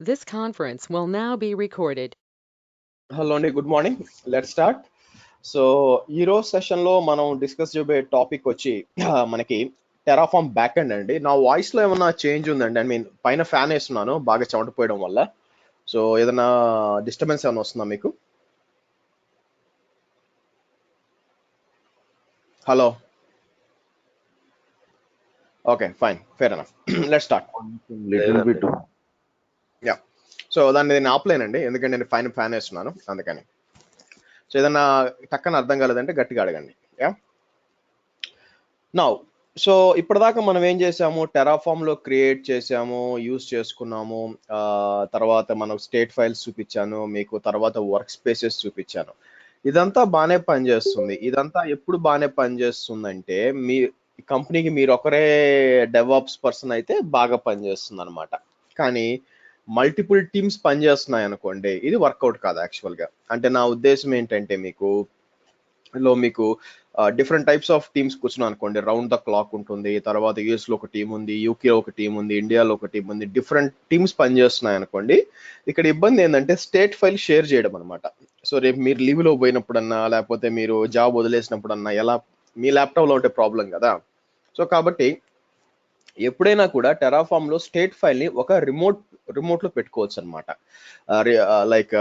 This conference will now be recorded. Hello అండి, good morning. Let start. So ఈరోజు సెషన్లో మనం డిస్కస్ చేయబోయే టాపిక్ వచ్చి మనకి టెరాఫామ్ బ్యాక్ ఎండ్ అండి. నా వాయిస్లో ఏమన్నా చేంజ్ ఉందండి? ఐ మీన్ పైన ఫ్యాన్ వేస్తున్నాను బాగా చెమటపోయడం వల్ల. సో ఏదైనా డిస్టర్బెన్స్ ఏమైనా వస్తుందా మీకు? Hello, okay, fine, fair enough. Let start. Little bit. Yeah, so దాన్ని నేను ఆపలేనండి, ఎందుకంటే నేను పైన ఫ్యాన్ వేస్తున్నాను అందుకని. సో ఏదన్నా టక్కన అర్థం కాలేదంటే గట్టిగా అడగండి. యా, నౌ సో ఇప్పటిదాకా మనం ఏం చేసాము, టెరాఫామ్లో క్రియేట్ చేసాము, యూజ్ చేసుకున్నాము. తర్వాత మనం స్టేట్ ఫైల్స్ చూపించాను మీకు, తర్వాత వర్క్ స్పేసెస్ చూపించాను. ఇదంతా బాగానే పనిచేస్తుంది. ఇదంతా ఎప్పుడు బాగానే పనిచేస్తుందంటే మీ కంపెనీకి మీరు ఒకరే డెవాప్స్ పర్సన్ అయితే బాగా పనిచేస్తుంది అనమాట. కానీ మల్టిపుల్ టీమ్స్ పనిచేస్తున్నాయి అనుకోండి, ఇది వర్కౌట్ కాదు యాక్చువల్గా. అంటే నా ఉద్దేశం ఏంటంటే మీకు డిఫరెంట్ టైప్స్ ఆఫ్ టీమ్స్ కూర్చున్నాం అనుకోండి, రౌండ్ ద క్లాక్ ఉంటుంది, తర్వాత యూఎస్లో ఒక టీం ఉంది, యూకేలో ఒక టీం ఉంది, ఇండియాలో ఒక టీం ఉంది, డిఫరెంట్ టీమ్స్ పనిచేస్తున్నాయి అనుకోండి. ఇక్కడ ఇబ్బంది ఏంటంటే స్టేట్ ఫైల్ షేర్ చేయడం అనమాట. సో రేపు మీరు లీవ్లో పోయినప్పుడన్నా, లేకపోతే మీరు జాబ్ వదిలేసినప్పుడన్నా ఎలా మీ ల్యాప్టాప్లో ఉంటే ప్రాబ్లం కదా. సో కాబట్టి ఎప్పుడైనా కూడా టెరాఫామ్లో స్టేట్ ఫైల్ని ఒక రిమోట్లో పెట్టుకోవచ్చు అనమాట, లైక్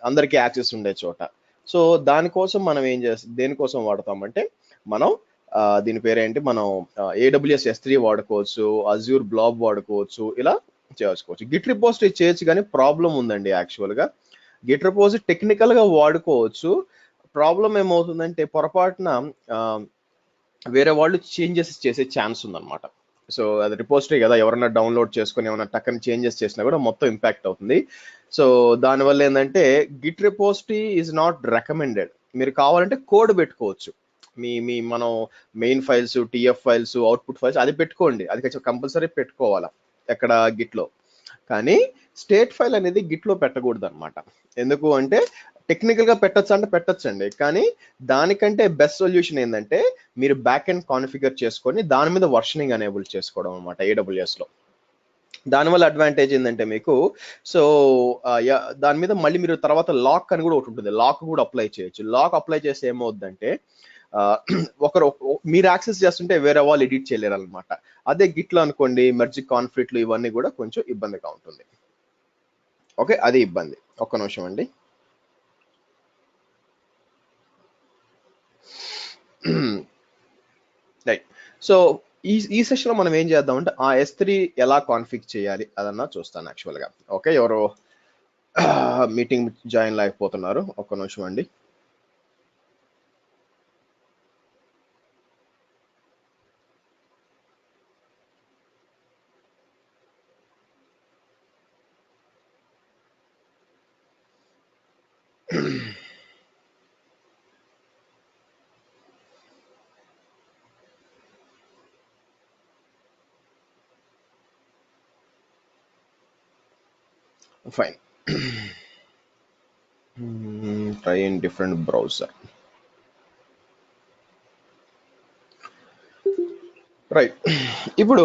అందరికీ యాక్సెస్ ఉండే చోట. సో దానికోసం మనం దేనికోసం వాడతామంటే మనం దీని పేరేంటి, మనం AWS S3 వాడుకోవచ్చు, అజ్యూర్ బ్లాబ్ వాడుకోవచ్చు, ఇలా చేసుకోవచ్చు. గిట్ రిపోజిటరీ చేయొచ్చు, కానీ ప్రాబ్లం ఉందండి యాక్చువల్గా. గిట్ రిపోజిటరీ టెక్నికల్గా వాడుకోవచ్చు. ప్రాబ్లం ఏమవుతుందంటే పొరపాటున వేరే వాళ్ళు చేంజెస్ చేసే ఛాన్స్ ఉందన్నమాట. సో అది రిపోజిటరీ కదా, ఎవరైనా డౌన్లోడ్ చేసుకుని ఏమైనా టక్కని చేంజెస్ చేసినా కూడా మొత్తం ఇంపాక్ట్ అవుతుంది. సో దానివల్ల ఏంటంటే Git repository is not recommended. మీరు కావాలంటే కోడ్ పెట్టుకోవచ్చు, మనం main files, TF files, output files అది పెట్టుకోండి, అది కంపల్సరీ పెట్టుకోవాలా ఎక్కడ గిట్లో. కానీ స్టేట్ ఫైల్ అనేది గిట్లో పెట్టకూడదు అనమాట. ఎందుకు అంటే టెక్నికల్గా పెట్టచ్చు అంటే పెట్టచ్చండి, కానీ దానికంటే బెస్ట్ సొల్యూషన్ ఏంటంటే మీరు బ్యాక్ ఎండ్ కాన్ఫిగర్ చేసుకొని దాని మీద వర్షనింగ్ అనేబుల్ చేసుకోవడం అనమాట AWSలో. దానివల్ల అడ్వాంటేజ్ ఏంటంటే మీకు, సో దాని మీద మళ్ళీ మీరు తర్వాత లాక్ అని కూడా ఒకటి ఉంటుంది, లాక్ కూడా అప్లై చేయొచ్చు. లాక్ అప్లై చేస్తే ఏమవుద్దంటే మీరు యాక్సెస్ చేస్తుంటే వేరే వాళ్ళు ఎడిట్ చేయలేరు అనమాట. అదే గిట్లో అనుకోండి, మెర్జ్ కాన్ఫ్లిక్ట్లు ఇవన్నీ కూడా కొంచెం ఇబ్బందిగా ఉంటుంది. ఓకే, అది ఇబ్బంది. ఒక్క నిమిషం అండి. రైట్. సో ఈ సెషన్లో మనం ఏం చేద్దామంటే ఆ S3 ఎలా కాన్ఫిగ్ చేయాలి అదన్నా చూస్తాను యాక్చువల్గా. ఓకే, ఎవరో మీటింగ్ జాయిన్ లేకపోతున్నారు, ఒక్క నిమిషం అండి. Fine, try in different browser. Right, ఇప్పుడు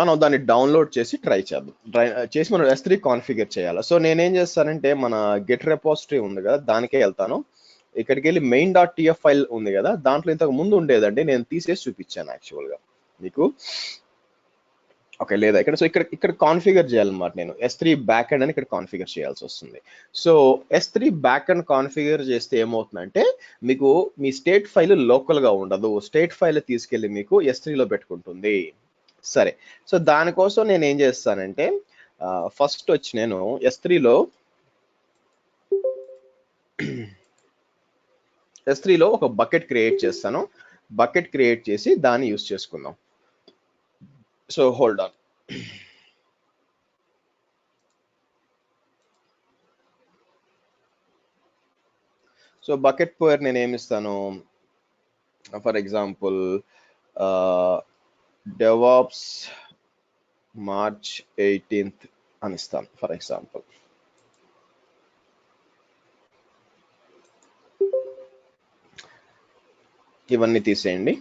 మనం దాన్ని డౌన్లోడ్ చేసి ట్రై చేద్దాం. చేసి మనం S3 కాన్ఫిగర్ చేయాలి. సో నేనేం చేస్తానంటే మన గిట్ రెపోజిటరీ ఉంది కదా, దానికే వెళ్తాను. ఇక్కడికి వెళ్ళి main.tf ఫైల్ ఉంది కదా, దాంట్లో ఇంతకు ముందు ఉండేదండి, నేను తీసేసి చూపించాను యాక్చువల్గా మీకు. ఓకే, లేదా ఇక్కడ. సో ఇక్కడ కాన్ఫిగర్ చేయాలన్నమాట. నేను S3 బ్యాక్ ఎండ్ అని ఇక్కడ కాన్ఫిగర్ చేయాల్సి వస్తుంది. So S3 back end configure చేస్తే ఏమవుతుందంటే మీకు మీ స్టేట్ ఫైల్ లోకల్గా ఉండదు, స్టేట్ ఫైల్ తీసుకెళ్ళి మీకు S3లో పెట్టుకుంటుంది. సరే, సో దానికోసం నేను ఏం చేస్తానంటే ఫస్ట్ వచ్చి నేను S3లో ఒక బకెట్ క్రియేట్ చేస్తాను. బకెట్ క్రియేట్ చేసి దాన్ని యూజ్ చేసుకుందాం. So hold on. So bucket పేరు నేను ఏమిస్తాను, for example DevOps March 18th అని ఇస్తాను ఫర్ ఎగ్జాంపుల్. ఇవన్నీ తీసేయండి.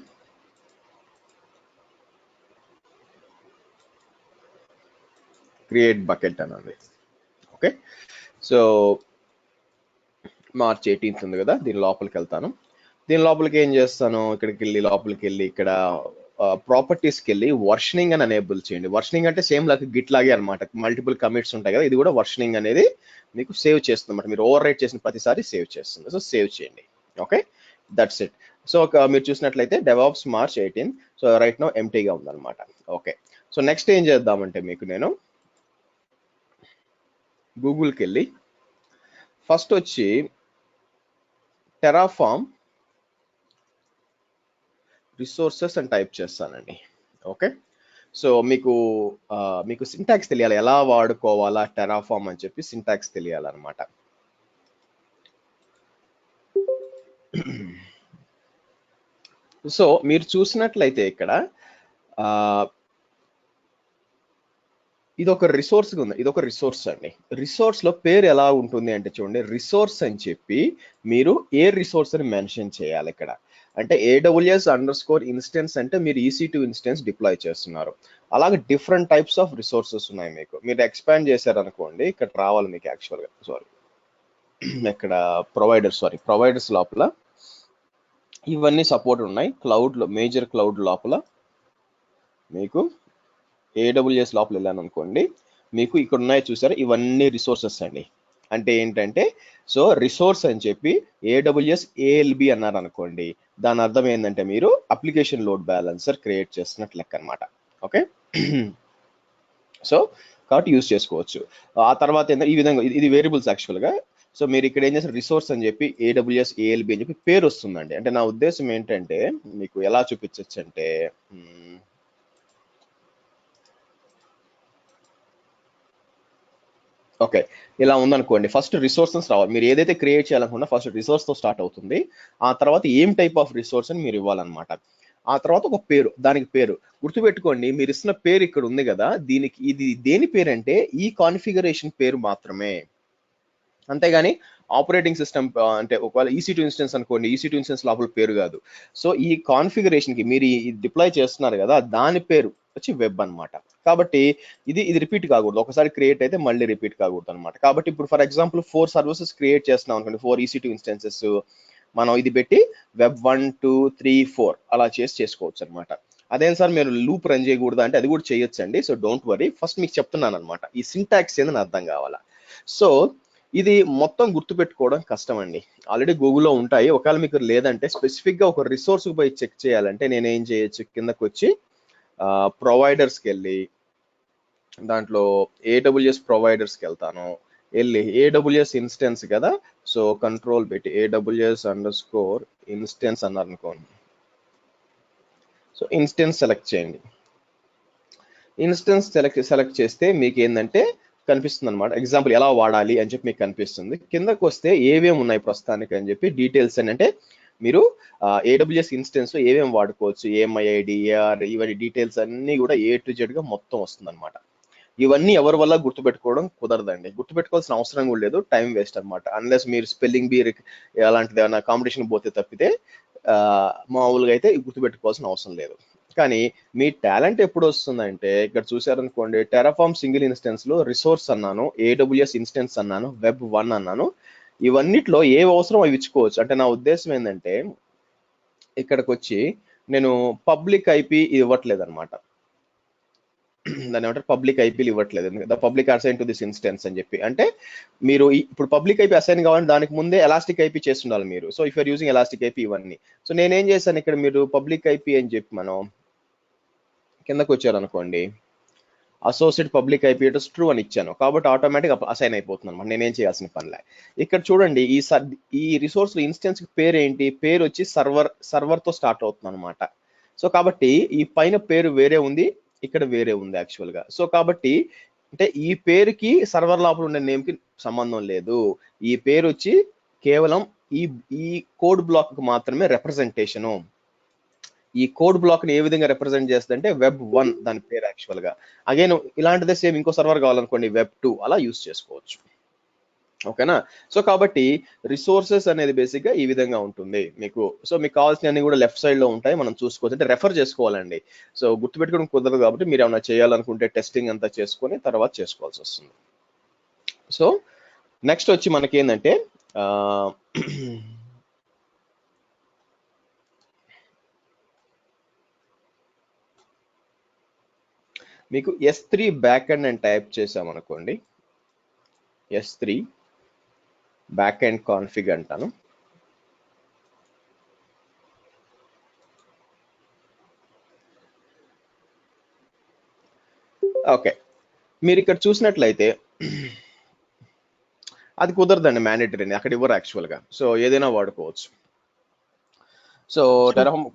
క్రియేట్ బకెట్ అన్నది. ఓకే, సో మార్చ్ 18th ఉంది కదా, దీని లోపలికి వెళ్తాను. దీని లోపలికి ఏం చేస్తాను, ఇక్కడికి వెళ్ళి లోపలికి వెళ్ళి ఇక్కడ ప్రాపర్టీస్కి వెళ్ళి వర్షనింగ్ అని ఎనేబుల్ చేయండి. వర్షనింగ్ అంటే సేమ్ లాగా గిట్ లాగే అనమాట, మల్టిపుల్ కమిట్స్ ఉంటాయి కదా, ఇది కూడా వర్షనింగ్ అనేది మీకు సేవ్ చేస్తుంది అనమాట. మీరు ఓవర్ రైట్ చేసిన ప్రతిసారి సేవ్ చేస్తుంది. సో సేవ్ చేయండి. Okay, that's it. సో మీరు చూసినట్లయితే DevOps March 18, so right now ఎంటీగా ఉందన్నమాట. ఓకే, సో నెక్స్ట్ ఏం చేద్దామంటే మీకు నేను గూగుల్కి వెళ్ళి ఫస్ట్ వచ్చి టెరాఫార్మ్ రిసోర్సెస్ అని టైప్ చేస్తానండి. ఓకే, సో మీకు సింటాక్స్ తెలియాలి, ఎలా వాడుకోవాలా టెరాఫార్మ్ అని చెప్పి సింటాక్స్ తెలియాలన్నమాట. సో మీరు చూసినట్లయితే ఇక్కడ ఇది ఒక రిసోర్స్ ఉంది, ఇది ఒక రిసోర్స్ అండి. రిసోర్స్ లో పేరు ఎలా ఉంటుంది అంటే చూడండి, రిసోర్స్ అని చెప్పి మీరు ఏ రిసోర్స్ అని మెన్షన్ చేయాలి ఇక్కడ. అంటే AWS_ఇన్స్టెన్స్ అంటే మీరు EC2 ఇన్స్టెన్స్ డిప్లాయ్ చేస్తున్నారు. అలాగే డిఫరెంట్ టైప్స్ ఆఫ్ రిసోర్సెస్ ఉన్నాయి మీకు. మీరు ఎక్స్పాండ్ చేశారనుకోండి, ఇక్కడ రావాలి మీకు యాక్చువల్గా, సారీ ఇక్కడ ప్రొవైడర్స్ లోపల ఇవన్నీ సపోర్ట్ ఉన్నాయి. క్లౌడ్లో మేజర్ క్లౌడ్ లోపల మీకు AWS లోపల వెళ్ళాను అనుకోండి, మీకు ఇక్కడ ఉన్నాయి చూసారు, ఇవన్నీ రిసోర్సెస్ అండి. అంటే ఏంటంటే సో రిసోర్స్ అని చెప్పి AWS ALB అన్నారు అనుకోండి, దాని అర్థం ఏంటంటే మీరు అప్లికేషన్ లోడ్ బ్యాలెన్సర్ క్రియేట్ చేస్తున్నట్లు లెక్క అనమాట. ఓకే, సో కాబట్టి యూజ్ చేసుకోవచ్చు. ఆ తర్వాత ఏంటంటే ఈ విధంగా ఇది వేరియబుల్స్ యాక్చువల్గా. సో మీరు ఇక్కడ ఏం చేస్తారు, రిసోర్స్ అని చెప్పి AWS ALB అని చెప్పి పేరు వస్తుందండి. అంటే నా ఉద్దేశం ఏంటంటే మీకు ఎలా చూపించవచ్చు అంటే ఓకే, ఇలా ఉందనుకోండి, ఫస్ట్ రిసోర్సెస్ రావాలి. మీరు ఏదైతే క్రియేట్ చేయాలనుకున్నా ఫస్ట్ రిసోర్స్ తో స్టార్ట్ అవుతుంది. ఆ తర్వాత ఏం టైప్ ఆఫ్ రిసోర్స్ అని మీరు ఇవ్వాలన్నమాట. ఆ తర్వాత ఒక పేరు, దానికి పేరు గుర్తుపెట్టుకోండి. మీరు ఇస్తున్న పేరు ఇక్కడ ఉంది కదా, దీనికి ఇది దేని పేరు అంటే ఈ కాన్ఫిగరేషన్ పేరు మాత్రమే, అంతేగాని ఆపరేటింగ్ సిస్టమ్ అంటే ఒకవేళ EC2 ఇన్స్టెన్స్ అనుకోండి, EC2 ఇన్స్టెన్స్ లోపల పేరు కాదు. సో ఈ కాన్ఫిగరేషన్ కి మీరు డిప్లాయ్ చేస్తున్నారు కదా, దాని పేరు వచ్చి వెబ్ అన్నమాట. కాబట్టి ఇది రిపీట్ కాకూడదు, ఒకసారి క్రియేట్ అయితే మళ్ళీ రిపీట్ కాకూడదు అనమాట. కాబట్టి ఇప్పుడు ఫర్ ఎగ్జాంపుల్ 4 సర్వీసెస్ క్రియేట్ చేస్తున్నాం అనుకోండి, 4 EC2 ఇన్స్టెన్సెస్, మనం ఇది పెట్టి వెబ్ 1 2 3 4 అలా చేసుకోవచ్చు అనమాట. అదేం సార్ మీరు లూప్ రన్ చేయకూడదు అంటే అది కూడా చేయొచ్చండి. సో డోంట్ వరీ, ఫస్ట్ మీకు చెప్తున్నాను అనమాట, ఈ సింటాక్స్ ఏందని అర్థం కావాలా. సో ఇది మొత్తం గుర్తుపెట్టుకోవడం కష్టం అండి, ఆల్రెడీ గూగుల్లో ఉంటాయి. ఒకవేళ మీకు లేదంటే స్పెసిఫిక్ గా ఒక రిసోర్స్ పోయి చెక్ చేయాలంటే నేను ఏం చేయొచ్చు, కిందకు వచ్చి ప్రొవైడర్స్కి వెళ్ళి దాంట్లో AWS ప్రొవైడర్స్కి వెళ్తాను. వెళ్ళి AWS ఇన్స్టెన్స్ కదా, సో కంట్రోల్ పెట్టి AWS_ఇన్స్టెన్స్ అన్నారు అనుకోండి. సో ఇన్స్టెన్స్ సెలెక్ట్ చేయండి. ఇన్స్టెన్స్ సెలెక్ట్ చేస్తే మీకు ఏంటంటే కనిపిస్తుంది అనమాట, ఎగ్జాంపుల్ ఎలా వాడాలి అని చెప్పి మీకు కనిపిస్తుంది. కిందకు వస్తే ఏమేమి ఉన్నాయి ప్రస్తుతానికి అని చెప్పి డీటెయిల్స్ అని, అంటే మీరు AWS ఇన్స్టెన్స్ ఏమేమి వాడుకోవచ్చు, AMIID AR ఇవన్నీ డీటెయిల్స్ అన్ని కూడా A to Z గా మొత్తం వస్తుంది అనమాట. ఇవన్నీ ఎవరి వల్ల గుర్తుపెట్టుకోవడం కుదరదండి, గుర్తుపెట్టుకోవాల్సిన అవసరం కూడా లేదు, టైం వేస్ట్ అనమాట. అన్లెస్ మీరు స్పెల్లింగ్ బీ అలాంటిది ఏమైనా కాంపిటీషన్ పోతే తప్పితే మామూలుగా అయితే గుర్తుపెట్టుకోవాల్సిన అవసరం లేదు. కానీ మీ టాలెంట్ ఎప్పుడు వస్తుందంటే ఇక్కడ చూసారనుకోండి, టెరాఫార్మ్ సింగిల్ ఇన్స్టెన్స్ లో రిసోర్స్ అన్నాను, AWS ఇన్స్టెన్స్ అన్నాను, వెబ్ 1 అన్నాను. ఇవన్నిట్లో ఏ అవసరం అవి ఇచ్చుకోవచ్చు. అంటే నా ఉద్దేశం ఏంటంటే ఇక్కడికి వచ్చి నేను పబ్లిక్ IP ఇవ్వట్లేదు అనమాట, దాని ఏమంటారు పబ్లిక్ ఐపీలు ఇవ్వట్లేదు. The public assign to this instance అని చెప్పి, అంటే మీరు ఇప్పుడు పబ్లిక్ IP అసైన్ కావాలంటే దానికి ముందే ఎలాస్టిక్ IP చేసి ఉండాలి మీరు. So if you're using elastic IP ఇవన్నీ. సో నేనేం చేశాను, ఇక్కడ మీరు పబ్లిక్ IP అని చెప్పి మనం కిందకు వచ్చారనుకోండి, associate public IP address true అని ఇచ్చాను, కాబట్టి ఆటోమేటిక్ అసైన్ అయిపోతుంది అనమాట, నేనేం చేయాల్సిన పనిలే. ఇక్కడ చూడండి ఈ రిసోర్స్ ఇన్స్టెన్స్ పేరు ఏంటి, పేరు వచ్చి సర్వర్ తో స్టార్ట్ అవుతుంది అనమాట. సో కాబట్టి ఈ పైన పేరు వేరే ఉంది, ఇక్కడ వేరే ఉంది యాక్చువల్ గా. సో కాబట్టి అంటే ఈ పేరుకి సర్వర్ లోపల ఉండే నేమ్ కి సంబంధం లేదు. ఈ పేరు వచ్చి కేవలం ఈ కోడ్ బ్లాక్ కు మాత్రమే రిప్రజెంటేషను. ఈ కోడ్ బ్లాక్ ని ఏ విధంగా రిప్రజెంట్ చేస్తుంది అంటే వెబ్ 1 దాని పేరు యాక్చువల్ గా. అగైన్ ఇలాంటిదే సేమ్ ఇంకో సర్వర్ కావాలనుకోండి, వెబ్ 2 అలా యూస్ చేసుకోవచ్చు. ఓకేనా. సో కాబట్టి రిసోర్సెస్ అనేది బేసిక్ గా ఈ విధంగా ఉంటుంది మీకు. సో మీకు కావాల్సినవన్నీ కూడా లెఫ్ట్ సైడ్ లో ఉంటాయి, మనం చూసుకోవచ్చు. అంటే రెఫర్ చేసుకోవాలండి. సో గుర్తుపెట్టుకోవడం కుదరదు కాబట్టి మీరు ఏమైనా చేయాలనుకుంటే టెస్టింగ్ అంతా చేసుకొని తర్వాత చేసుకోవాల్సి వస్తుంది. సో నెక్స్ట్ వచ్చి మనకి ఏంటంటే మీకు S3 బ్యాక్ ఎండ్ అని టైప్ చేసామనుకోండి, S3 బ్యాక్ ఎండ్ కాన్ఫిగ్ అంటాను. ఓకే, మీరు ఇక్కడ చూసినట్లయితే అది కుదరదండి, మ్యాండేటరీ అక్కడ ఇవ్వరు యాక్చువల్గా. సో ఏదైనా వాడుకోవచ్చు. సో టెరాఫామ్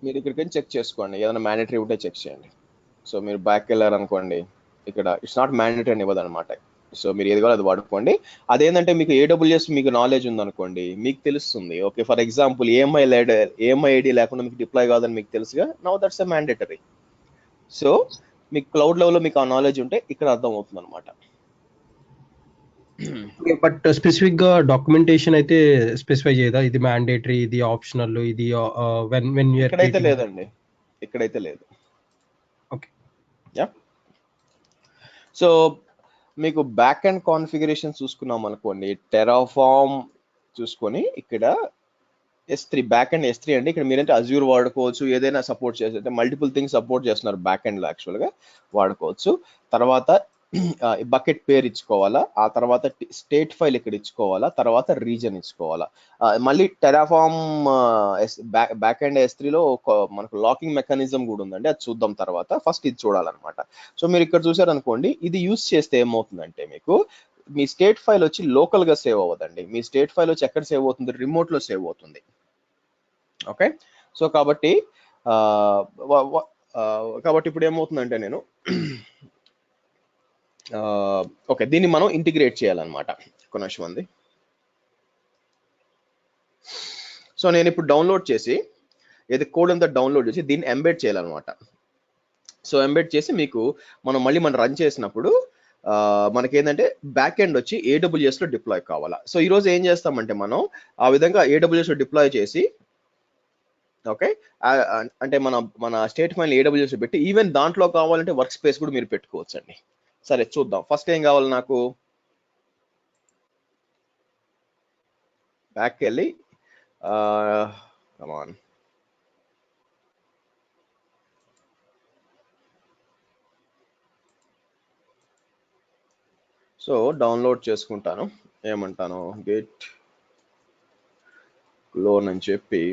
మీరు ఇక్కడికి చెక్ చేసుకోండి, ఏదైనా మ్యాండేటరీ ఉంటే చెక్ చేయండి. సో మీరు బ్యాక్ వెళ్ళారనుకోండి, ఇక్కడ ఇట్స్ నాట్ మ్యాండేటరీ అని ఇవ్వదు అనమాట. సో మీరు ఏది కావాలో అది వాడుకోండి. అదేంటంటే మీకు AWS మీకు నాలెడ్జ్ ఉందనుకోండి, మీకు తెలుస్తుంది. Okay, for example AMI ID లేకుండా మీకు డిప్లాయ్ కాదని మీకు తెలుసుగా, now that's a mandatory. So మీకు క్లౌడ్ లెవెల్లో మీకు ఆ నాలెడ్జ్ ఉంటే ఇక్కడ అర్థం అవుతుంది అనమాట. బట్ స్పెసిఫిక్ గా డాక్యుమెంటేషన్ అయితే స్పెసిఫై చేయదా, ఇది మ్యాండేటరీ, ఇది ఆప్షనల్, ఇది ఇక్కడైతే లేదండి, ఇక్కడైతే లేదు. Okay, yeah. సో మీకు బ్యాక్ ఎండ్ కాన్ఫిగరేషన్ చూసుకున్నాం అనుకోండి, టెరాఫామ్ చూసుకొని ఇక్కడ S3 బ్యాక్ ఎండ్ S3 అండి. ఇక్కడ మీరంటే అజ్యూర్ వాడుకోవచ్చు, ఏదైనా సపోర్ట్ చేసి, అంటే మల్టిపుల్ థింగ్స్ సపోర్ట్ చేస్తున్నారు బ్యాక్ ఎండ్ లో, యాక్చువల్గా వాడుకోవచ్చు. తర్వాత బకెట్ పేరు ఇచ్చుకోవాలా, ఆ తర్వాత స్టేట్ ఫైల్ ఇక్కడ ఇచ్చుకోవాలా, తర్వాత రీజన్ ఇచ్చుకోవాలా. మళ్ళీ టెరాఫామ్ బ్యాక్ ఎండ్ S3 లో మనకు లాకింగ్ మెకానిజం కూడా ఉందండి, అది చూద్దాం తర్వాత. ఫస్ట్ ఇది చూడాలన్నమాట. సో మీరు ఇక్కడ చూసారనుకోండి, ఇది యూస్ చేస్తే ఏమవుతుందంటే మీకు మీ స్టేట్ ఫైల్ వచ్చి లోకల్ గా సేవ్ అవ్వదండి. మీ స్టేట్ ఫైల్ వచ్చి ఎక్కడ సేవ్ అవుతుంది, రిమోట్ లో సేవ్ అవుతుంది. ఓకే, సో కాబట్టి ఇప్పుడు ఏమవుతుందంటే నేను ఓకే, దీన్ని మనం ఇంటిగ్రేట్ చేయాలన్నమాట. ఒక నిమిషం ఉంది. సో నేను ఇప్పుడు డౌన్లోడ్ చేసి, ఏది కోడ్ అంతా డౌన్లోడ్ చేసి దీన్ని ఎంబెడ్ చేయాలన్నమాట. సో ఎంబెడ్ చేసి మీకు మనం రన్ చేసినప్పుడు మనకేంటంటే బ్యాక్ ఎండ్ వచ్చి AWS లో డిప్లాయ్ కావాలా. సో ఈ రోజు ఏం చేస్తామంటే మనం ఆ విధంగా AWS లో డిప్లాయ్ చేసి, ఓకే, అంటే మన స్టేట్ ఫైల్ AWS లో పెట్టి, ఈవెన్ దాంట్లో కావాలంటే వర్క్ స్పేస్ కూడా మీరు పెట్టుకోవచ్చు అండి. సరే చూద్దాం. ఫస్ట్ ఏం కావాలి నాకు, బ్యాక్ వెళ్ళి కమాన్, సో డౌన్లోడ్ చేసుకుంటాను. ఏమంటాను, గెట్ లోన్ అని చెప్పి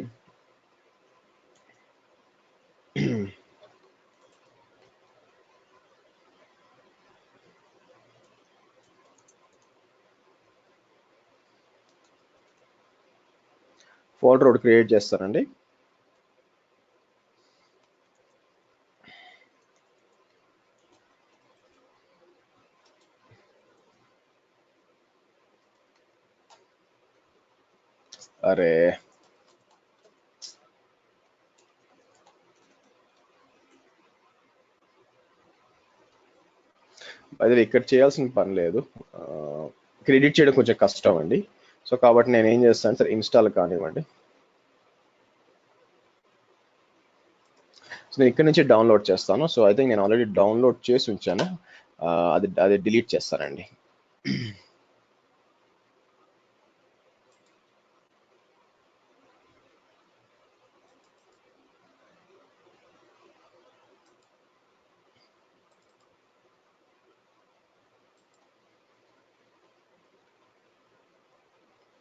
ఫోల్డర్ ఒకటి క్రియేట్ చేస్తానండి. అరే అది ఇక్కడ చేయాల్సిన పని లేదు, క్రెడిట్ చేయడం కొంచెం కష్టం అండి. సో కాబట్టి నేను ఏం చేస్తాను, సార్ ఇన్స్టాల్ కానివ్వండి. సో నేను ఇక్కడ నుంచి డౌన్లోడ్ చేస్తాను. సో ఐ థింక్ నేను ఆల్రెడీ డౌన్లోడ్ చేసి ఉంచాను, అది డిలీట్ చేస్తానండి.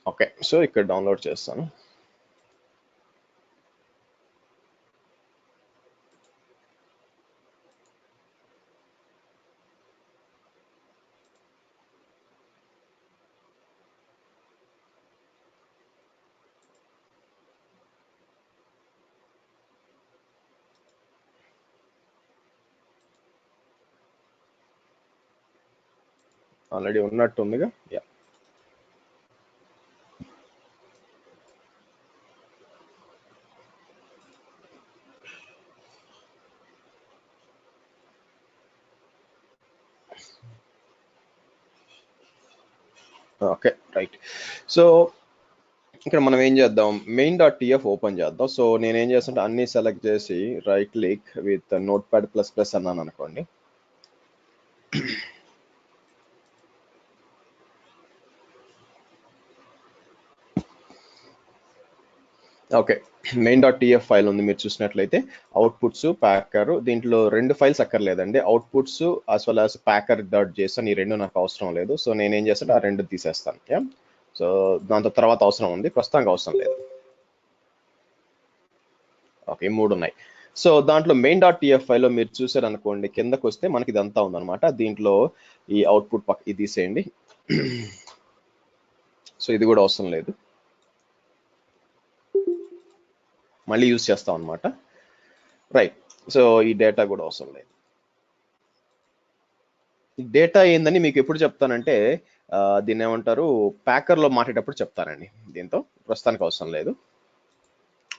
ఓకే, సో ఇక్కడ డౌన్లోడ్ చేస్తాను. ఆల్రెడీ ఉన్నట్టుందిగా. Yeah, okay right. సో ఇక్కడ మనం ఏం చేద్దాం, main.tf ఓపెన్ చేద్దాం. సో నేను ఏం చేస్తుంటే అన్ని సెలెక్ట్ చేసి రైట్ క్లిక్ విత్ notepad++ అన్నాను అనుకోండి. Okay, main dot TF file ఉంది మీరు చూసినట్లయితే, అవుట్పుట్స్ ప్యాకర్, దీంట్లో 2 ఫైల్స్ అక్కర్లేదండి, outputs as well as packer dot JSON, ఈ 2 నాకు అవసరం లేదు. సో నేనేం చేస్తాను, ఆ 2 తీసేస్తాను. సో దాంతో తర్వాత అవసరం ఉంది, ప్రస్తుతానికి అవసరం లేదు. ఓకే, 3 ఉన్నాయి. సో దాంట్లో మెయిన్ డాట్ టీఎఫ్ ఫైల్లో మీరు చూసారు అనుకోండి, కిందకు వస్తే మనకి ఇదంతా ఉందన్నమాట. దీంట్లో ఈ అవుట్పుట్ పక్క ఇది తీసేయండి. సో ఇది కూడా అవసరం లేదు, మళ్ళీ యూజ్ చేస్తాం అనమాట. రైట్, సో ఈ డేటా కూడా అవసరం లేదు. ఈ డేటా ఏందని మీకు ఎప్పుడు చెప్తానంటే, దీన్ని ఏమంటారు, ప్యాకర్లో మాట్లాడేటప్పుడు చెప్తానండి. దీంతో ప్రస్తుతానికి అవసరం లేదు.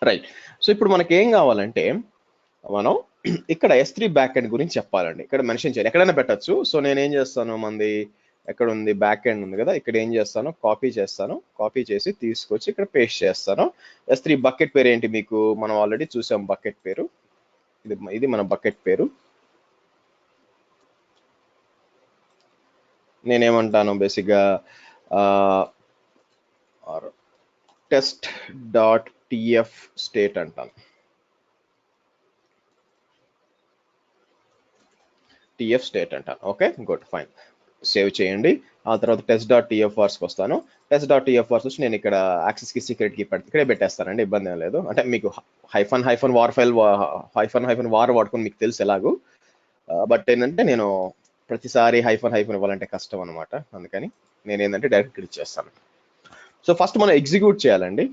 రైట్, సో ఇప్పుడు మనకి ఏం కావాలంటే, మనం ఇక్కడ S3 బ్యాక్ ఎండ్ గురించి చెప్పాలండి. ఇక్కడ మెన్షన్ చేయాలి, ఎక్కడైనా పెట్టచ్చు. సో నేను ఏం చేస్తాను, మంది ఎక్కడ ఉంది, బ్యాక్ ఎండ్ ఉంది కదా, ఇక్కడ ఏం చేస్తాను, కాపీ చేస్తాను. కాపీ చేసి తీసుకొచ్చి ఇక్కడ పేస్ట్ చేస్తాను. S3 బకెట్ పేరు ఏంటి మీకు, మనం ఆల్రెడీ చూసాం బకెట్ పేరు, ఇది మన బకెట్ పేరు. నేనేమంటాను బేసిక్గా టెస్ట్ డాట్ టిఎఫ్ స్టేట్ అంటాను. టిఎఫ్ స్టేట్ అంటాను. ఓకే, గుడ్, ఫైన్, సేవ్ చేయండి. ఆ తర్వాత టెస్ట్ డాట్ టిఎఫ్ఆర్స్కి వస్తాను. టెస్ట్ డాట్ టిఎఫ్ఆర్స్ వచ్చి నేను ఇక్కడ యాక్సెస్ కి సీక్రెట్ కి ఇక్కడే పెట్టేస్తానండి, ఇబ్బంది ఏం లేదు. అంటే మీకు hyphen war file hyphen war వాడుకొని మీకు తెలుసు ఎలాగూ, బట్ ఏంటంటే నేను ప్రతిసారి హైఫన్ ఇవ్వాలంటే కష్టం అనమాట. అందుకని నేను ఏంటంటే డైరెక్ట్ క్లిక్ చేస్తాను. సో ఫస్ట్ మనం ఎగ్జిక్యూట్ చేయాలండి.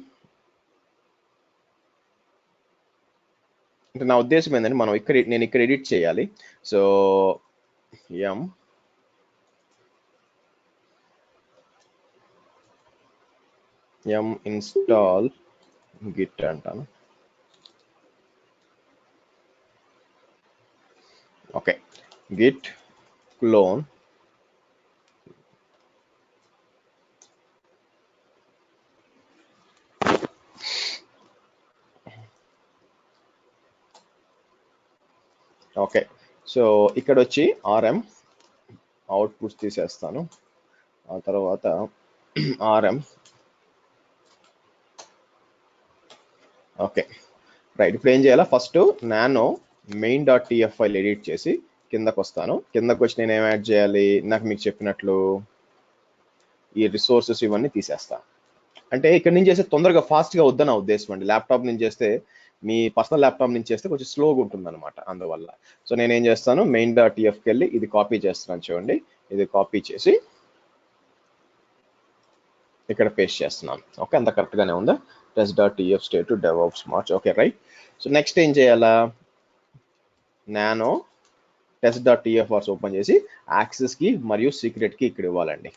అంటే నా ఉద్దేశం ఏంటంటే, నేను ఇక్కడ ఎడిట్ చేయాలి. సో ఎం ఇన్స్టాల్ గిట్ అంటాను. Okay, Git clone okay, so ఇక్కడ వచ్చి ఆర్ఎం అవుట్పుట్స్ తీసేస్తాను. ఆ తర్వాత ఆర్ఎం ఓకే, రైట్. ఇప్పుడు ఏం చేయాలా, first nano main dot TF file edit చేసి కిందకు వస్తాను. కిందకు వచ్చి నేను ఏం యాడ్ చేయాలి, నాకు మీకు చెప్పినట్లు ఈ రిసోర్సెస్ ఇవన్నీ తీసేస్తాను. అంటే ఇక్కడ నుంచి చేస్తే తొందరగా ఫాస్ట్గా వద్దని నా ఉద్దేశం అండి. ల్యాప్టాప్ నుంచి చేస్తే, మీ పర్సనల్ ల్యాప్టాప్ నుంచి చేస్తే కొంచెం స్లోగా ఉంటుంది అనమాట, అందువల్ల. సో నేనేం చేస్తాను, మెయిన్ డాట్ టిఎఫ్కి వెళ్ళి ఇది కాపీ చేస్తున్నాను చూడండి, ఇది కాపీ చేసి ఇక్కడ పేస్ట్ చేస్తున్నాను. ఓకే, అంత కరెక్ట్గానే ఉందా, test dot TF state DevOps March. Okay, right. So next ఏం చేయాలా, నానో టెస్ట్ డాట్ టిఎఫ్ఆర్స్ ఓపెన్ చేసి యాక్సెస్ కి మరియు సీక్రెట్ కి ఇక్కడ ఇవ్వాలండి.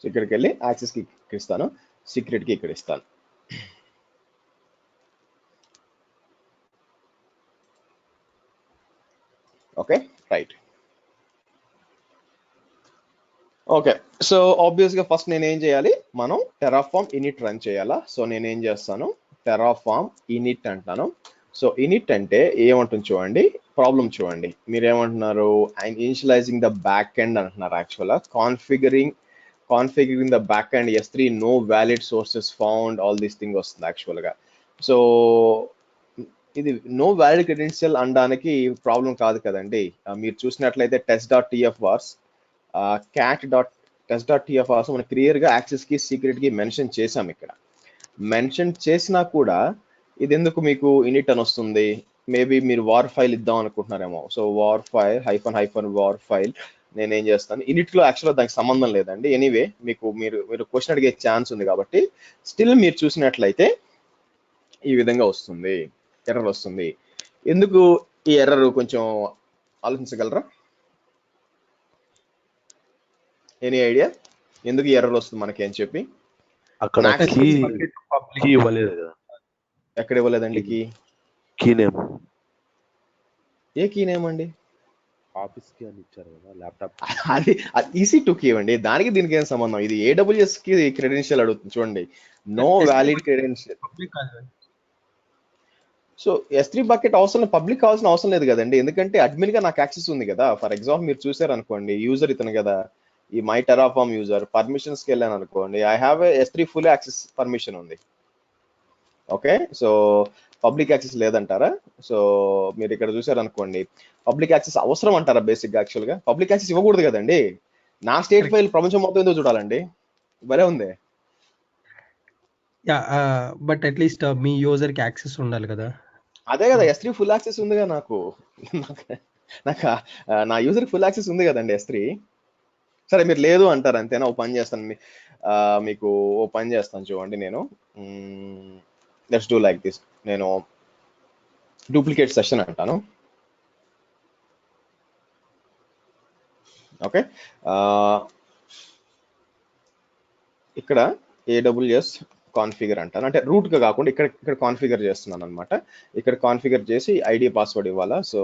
సో ఇక్కడికి వెళ్ళి యాక్సెస్ కి ఇక్కడ ఇస్తాను, సీక్రెట్ కి ఇక్కడ ఇస్తాను. Okay, right. Okay, so obvious గా ఫస్ట్ నేను ఏం చేయాలి, మనం టెరాఫార్మ్ ఇనిట్ రన్ చేయాలా. సో నేనేం చేస్తాను, టెరాఫార్మ్ ఇనిట్ అంటాను. సో ఇనిట్ అంటే ఏమంటుంది చూడండి, ప్రాబ్లం చూడండి, మీరేమంటున్నారు, ఇనిషియలైజింగ్ ద బ్యాక్ ఎండ్ అంటున్నారు. యాక్చువల్గా configuring the back end S3 no valid sources found, all these thing వస్తుంది యాక్చువల్గా. సో ఇది నో వ్యాలిడ్ క్రెడెన్షియల్ అనడానికి ప్రాబ్లం కాదు కదండి. మీరు చూసినట్లయితే test dot tfvars cat dot test dot టిఎఫ్ఆర్స్ మనం క్లియర్గా యాక్సెస్ కి సీక్రెట్ కి మెన్షన్ చేసాం. ఇక్కడ మెన్షన్ చేసినా కూడా ఇది ఎందుకు మీకు ఇనిట్ అని వస్తుంది, మేబీ మీరు వార్ ఫైల్ ఇద్దాం అనుకుంటున్నారేమో. So war file hyphen war file నేనేం చేస్తాను, ఇనిట్ లో యాక్చువల్గా దానికి సంబంధం లేదండి. ఎనీవే మీరు క్వశ్చన్ అడిగే ఛాన్స్ ఉంది కాబట్టి స్టిల్ మీరు చూసినట్లయితే ఈ విధంగా వస్తుంది, ఎర్రర్ వస్తుంది. ఎందుకు ఈ ఎర్రర్ కొంచెం ఆలోచించగలరా? ఎనీ ఐడియా ఎందుకు ఈ ఎర్రర్ వస్తుంది మనకి అని చెప్పి? అక్కడ కీ ఇవ్వలేదు కదా. ఎక్కడ ఇవ్వలేదండి కీ? కీ నేమ్ ఏ కీ నేమ్ అండి? ఆఫీస్ కి అని ఇచ్చారు కదా ల్యాప్టాప్. అది EC2 కీ ఇవ్వండి, దానికి దీనికి ఏం సంబంధం? ఇది AWS కి క్రెడెన్షియల్ అడుగుతుంది చూడండి, నో వ్యాలిడ్ క్రెడెన్షియల్. పబ్లిక్ కాదు. సో S3 బకెట్ అవసరం, పబ్లిక్ కావాల్సిన అవసరం లేదు కదండి, ఎందుకంటే అడ్మిన్ గా నాకు యాక్సెస్ ఉంది కదా. ఫర్ ఎగ్జాంపుల్ మీరు చూసారు అనుకోండి, యూజర్ ఇతను కదా, ఈ మై టెరాఫార్మ్ యూజర్, పర్మిషన్స్ కి వెళ్ళాను అనుకోండి, I have S3 full access permission ఉంది. ఓకే, సో పబ్లిక్ యాక్సెస్ లేదంటారా? సో మీరు ఇక్కడ చూసారు అనుకోండి, పబ్లిక్ యాక్సెస్ అవసరం అంటారా? బేసిక్ గా యాక్చువల్ గా పబ్లిక్ యాక్సెస్ ఇవ్వకూడదు కదండి. నా స్టేట్ ఫైల్ ప్రపంచం మొత్తం ఎందుకు చూడాలండి? భలే ఉంది. Yeah, but at least me user కి యాక్సెస్ ఉండాలి కదా. అదే కదా, S3 ఫుల్ యాక్సెస్ ఉందిగా నాకు. నాకు నా యూజర్ ఫుల్ యాక్సెస్ ఉంది కదండి S3. సరే మీరు లేదు అంటారు అంతేనా? ఓ పని చేస్తాను, మీకు ఓ పని చేస్తాను చూడండి. నేను లెట్స్ డూ లైక్ దిస్, నేను డూప్లికేట్ సెషన్ అంటాను. ఓకే, ఇక్కడ AWS కాన్ఫిగర్ అంటాను, అంటే రూట్ గా కాకుండా ఇక్కడ కాన్ఫిగర్ చేస్తున్నాను అనమాట. ఇక్కడ కాన్ఫిగర్ చేసి ఐడి పాస్వర్డ్ ఇవ్వాలా. సో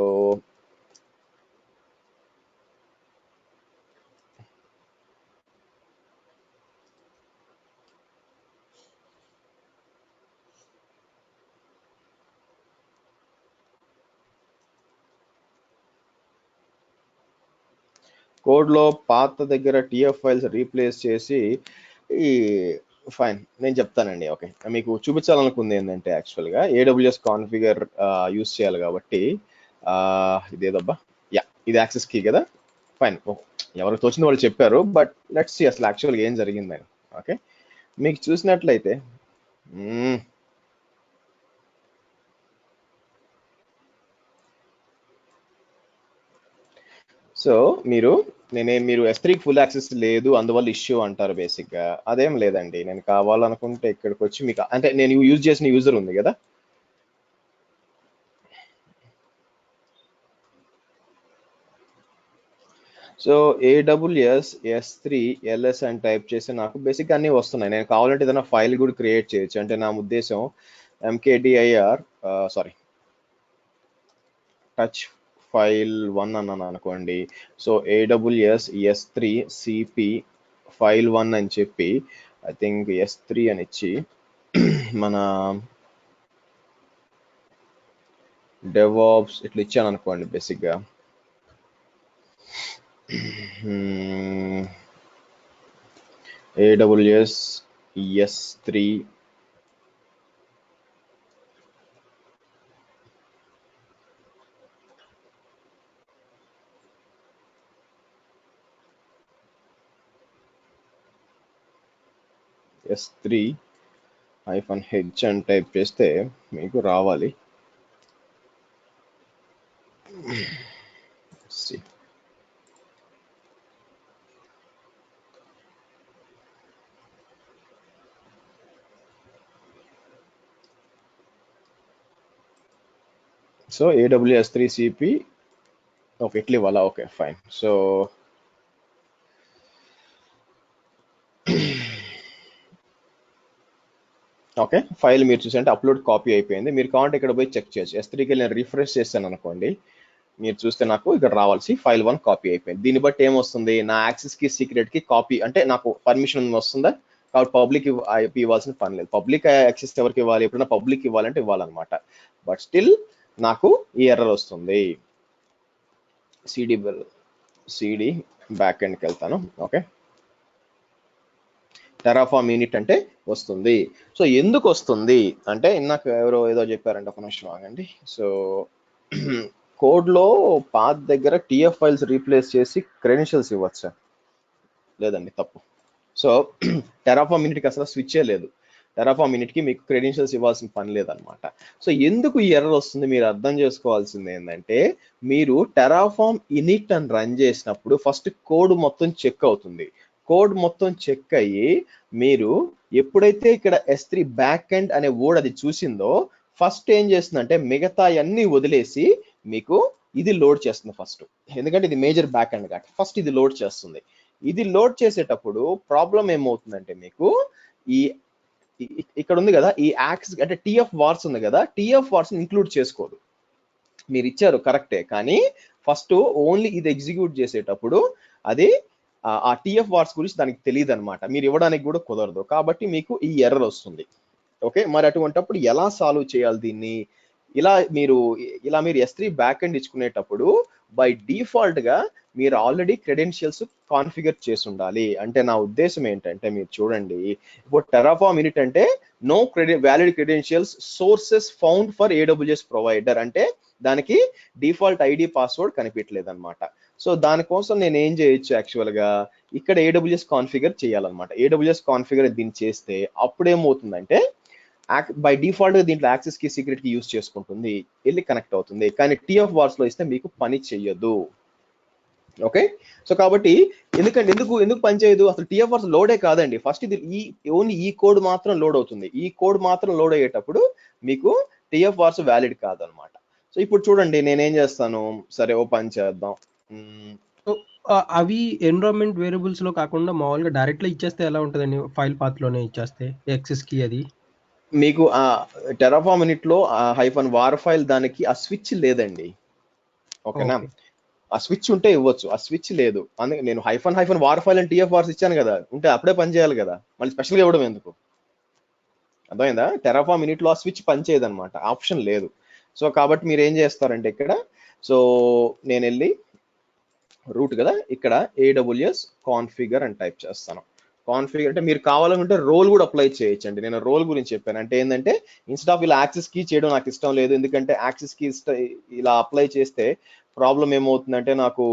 కోడ్ లో పాత దగ్గర TF ఫైల్స్ రీప్లేస్ చేసి ఈ ఫైన్ నేను చెప్తానండి. ఓకే, మీకు చూపించాలనుకుంది ఏంటంటే యాక్చువల్గా AWS కాన్ఫిగర్ యూస్ చేయాలి కాబట్టి ఇదేదబ్బా, యా ఇది యాక్సెస్ కీ కదా. ఫైన్, ఎవరికి తోచింది వాళ్ళు చెప్పారు, బట్ లెట్స్ సీ అసలు యాక్చువల్గా ఏం జరిగిందని. ఓకే, మీకు చూసినట్లయితే సో మీరు S3 ఫుల్ యాక్సెస్ లేదు అందువల్ల ఇష్యూ అంటారు. బేసిక్ గా అదేం లేదండి. నేను కావాలనుకుంటే ఇక్కడికి వచ్చి మీకు, అంటే నేను యూజ్ చేసిన యూజర్ ఉంది కదా, సో AWS S3 LS అని టైప్ చేసి నాకు బేసిక్ అన్ని వస్తున్నాయి. నేను కావాలంటే ఏదైనా ఫైల్ కూడా క్రియేట్ చేయొచ్చు. అంటే నా ఉద్దేశం mkdir సారీ టచ్ ఫైల్ 1 అన్నాను అనుకోండి. So AWS S3 CP file 1 అని చెప్పి ఐ థింక్ S3 అని ఇచ్చి మన DevOps ఇట్లా ఇచ్చాను అనుకోండి. బేసిక్గా AWS S3 S3-H అని టైప్ చేస్తే మీకు రావాలి. సో AWS 3 CP ఓకే ఇట్లా ఇవ్వాలా? Okay fine. So okay, file మీరు చూసారంటే అప్లోడ్ కాపీ అయిపోయింది. మీరు కావాలంటే ఇక్కడ పోయి చెక్ చేయొచ్చు. S3కి నేను రిఫ్రెష్ చేస్తాను అనుకోండి, మీరు చూస్తే నాకు ఇక్కడ రావాల్సి ఫైల్ 1 కాపీ అయిపోయింది. దీన్ని బట్టి ఏమొస్తుంది, నా యాక్సెస్ కి సీక్రెట్ కి కాపీ, అంటే నాకు పర్మిషన్ వస్తుందా కాబట్టి పబ్లిక్ IP ఇవ్వాల్సిన పని లేదు. పబ్లిక్ యాక్సెస్ ఎవరికి ఇవ్వాలి, ఎప్పుడైనా పబ్లిక్ ఇవ్వాలంటే ఇవ్వాలన్నమాట. బట్ స్టిల్ నాకు ఈ ఎర్రర్ వస్తుంది. CD బ్యాక్ ఎండ్కి వెళ్తాను. ఓకే, టెరాఫార్మ్ యూనిట్ అంటే వస్తుంది. సో ఎందుకు వస్తుంది అంటే ఇందాక ఎవరో ఏదో చెప్పారంటే ఒక నిమిషం ఆగండి. సో కోడ్ లో పాత్ దగ్గర TF ఫైల్స్ రీప్లేస్ చేసి క్రెడెన్షియల్స్ ఇవ్వచ్చా? లేదండి, తప్పు. సో టెరాఫార్మ్ యూనిట్కి అసలు స్విచ్ లేదు. టెరాఫార్మ్ యూనిట్కి మీకు క్రెడెన్షియల్స్ ఇవ్వాల్సిన పని లేదనమాట. సో ఎందుకు ఈ ఎర్రర్ వస్తుంది మీరు అర్థం చేసుకోవాల్సింది ఏంటంటే, మీరు టెరాఫార్మ్ యూనిట్ అని రన్ చేసినప్పుడు ఫస్ట్ కోడ్ మొత్తం చెక్ అవుతుంది. కోడ్ మొత్తం చెక్ అయ్యి మీరు ఎప్పుడైతే ఇక్కడ S3 బ్యాక్ ఎండ్ అనే వర్డ్ అది చూసిందో ఫస్ట్ ఏం చేస్తుందంటే మిగతా అన్ని వదిలేసి మీకు ఇది లోడ్ చేస్తుంది ఫస్ట్. ఎందుకంటే ఇది మేజర్ బ్యాక్ ఎండ్ కాబట్టి ఫస్ట్ ఇది లోడ్ చేస్తుంది. ఇది లోడ్ చేసేటప్పుడు ప్రాబ్లం ఏమవుతుందంటే మీకు ఈ ఇక్కడ ఉంది కదా ఈ యాక్సెస్ అంటే టిఎఫ్ వార్స్ ఉంది కదా, టిఎఫ్ వార్స్ ఇంక్లూడ్ చేసుకోదు. మీరు ఇచ్చారు కరెక్టే, కానీ ఫస్ట్ ఓన్లీ ఇది ఎగ్జిక్యూట్ చేసేటప్పుడు అది ఆ టిఎఫ్ వార్స్ గురించి దానికి తెలియదు అనమాట, మీరు ఇవ్వడానికి కూడా కుదరదు, కాబట్టి మీకు ఈ ఎర్రర్ వస్తుంది. ఓకే, మరి అటువంటిప్పుడు ఎలా సాల్వ్ చేయాలి దీన్ని? ఇలా మీరు S3 బ్యాక్ ఎండ్ ఇచ్చుకునేటప్పుడు బై డిఫాల్ట్ గా మీరు ఆల్రెడీ క్రెడెన్షియల్స్ కాన్ఫిగర్ చేసి ఉండాలి. అంటే నా ఉద్దేశం ఏంటంటే మీరు చూడండి, ఇప్పుడు టెరాఫార్మ్ యూనిట్ అంటే no valid credentials sources found for AWS provider, అంటే దానికి డిఫాల్ట్ ఐడి పాస్వర్డ్ కనిపించలేదు అనమాట. సో దానికోసం నేను ఏం చేయొచ్చు, యాక్చువల్ గా ఇక్కడ AWS కాన్ఫిగర్ చేయాలన్నమాట. AWS కాన్ఫిగర్ దీన్ని చేస్తే అప్పుడేమవుతుందంటే బై డిఫాల్ట్ గా దీంట్లో యాక్సెస్ కి సీక్రెట్ కి యూజ్ చేసుకుంటుంది, వెళ్ళి కనెక్ట్ అవుతుంది. కానీ టిఎఫ్ వార్స్ లో ఇస్తే మీకు పని చెయ్యదు. ఓకే, సో కాబట్టి ఎందుకు పని చేయదు? అసలు టిఎఫ్ వార్స్ లోడే కాదండి, ఫస్ట్ ఇది ఓన్లీ ఈ కోడ్ మాత్రం లోడ్ అవుతుంది. ఈ కోడ్ మాత్రం లోడ్ అయ్యేటప్పుడు మీకు టిఎఫ్ వార్స్ వ్యాలిడ్ కాదనమాట. సో ఇప్పుడు చూడండి నేనేం చేస్తాను, సరే ఓ పని చేద్దాం. అవి ఎన్విరాన్మెంట్ వేరియబుల్స్ లో కాకుండా మామూలుగా డైరెక్ట్ గా ఇచ్చేస్తే ఎలా ఉంటుందండి? ఫైల్ పాత్ లోనే ఇచ్చేస్తే యాక్సెస్ కి అది మీకు ఆ టెరాఫార్మ్ యూనిట్ లో -var ఫైల్ దానికి ఆ స్విచ్ లేదండి. ఓకేనా, ఆ స్విచ్ ఉంటే ఇవ్వచ్చు, ఆ స్విచ్ లేదు. అందుకే నేను -var ఫైల్ అని టిఎఫ్ వార్స్ ఇచ్చాను కదా, ఉంటే అప్పుడే పని చేయాలి కదా, మళ్ళీ స్పెషల్గా ఇవ్వడం ఎందుకు? అర్థమైందా? టెరాఫార్మ్ యూనిట్ లో ఆ స్విచ్ పనిచేయదు అనమాట, ఆప్షన్ లేదు. సో కాబట్టి మీరు ఏం చేస్తారంటే ఇక్కడ, సో నేను వెళ్ళి రూట్ కదా, ఇక్కడ AWS కాన్ఫిగర్ అని టైప్ చేస్తాను. కాన్ఫిగర్ అంటే మీరు కావాలనుకుంటే రోల్ కూడా అప్లై చేయొచ్చండి. నేను రోల్ గురించి చెప్పాను, అంటే ఏంటంటే ఇన్స్టెడ్ ఆఫ్ ఇలా యాక్సెస్ కీ చేయడం నాకు ఇష్టం లేదు, ఎందుకంటే యాక్సెస్ కీ ఇలా అప్లై చేస్తే ప్రాబ్లం ఏమవుతుందంటే నాకు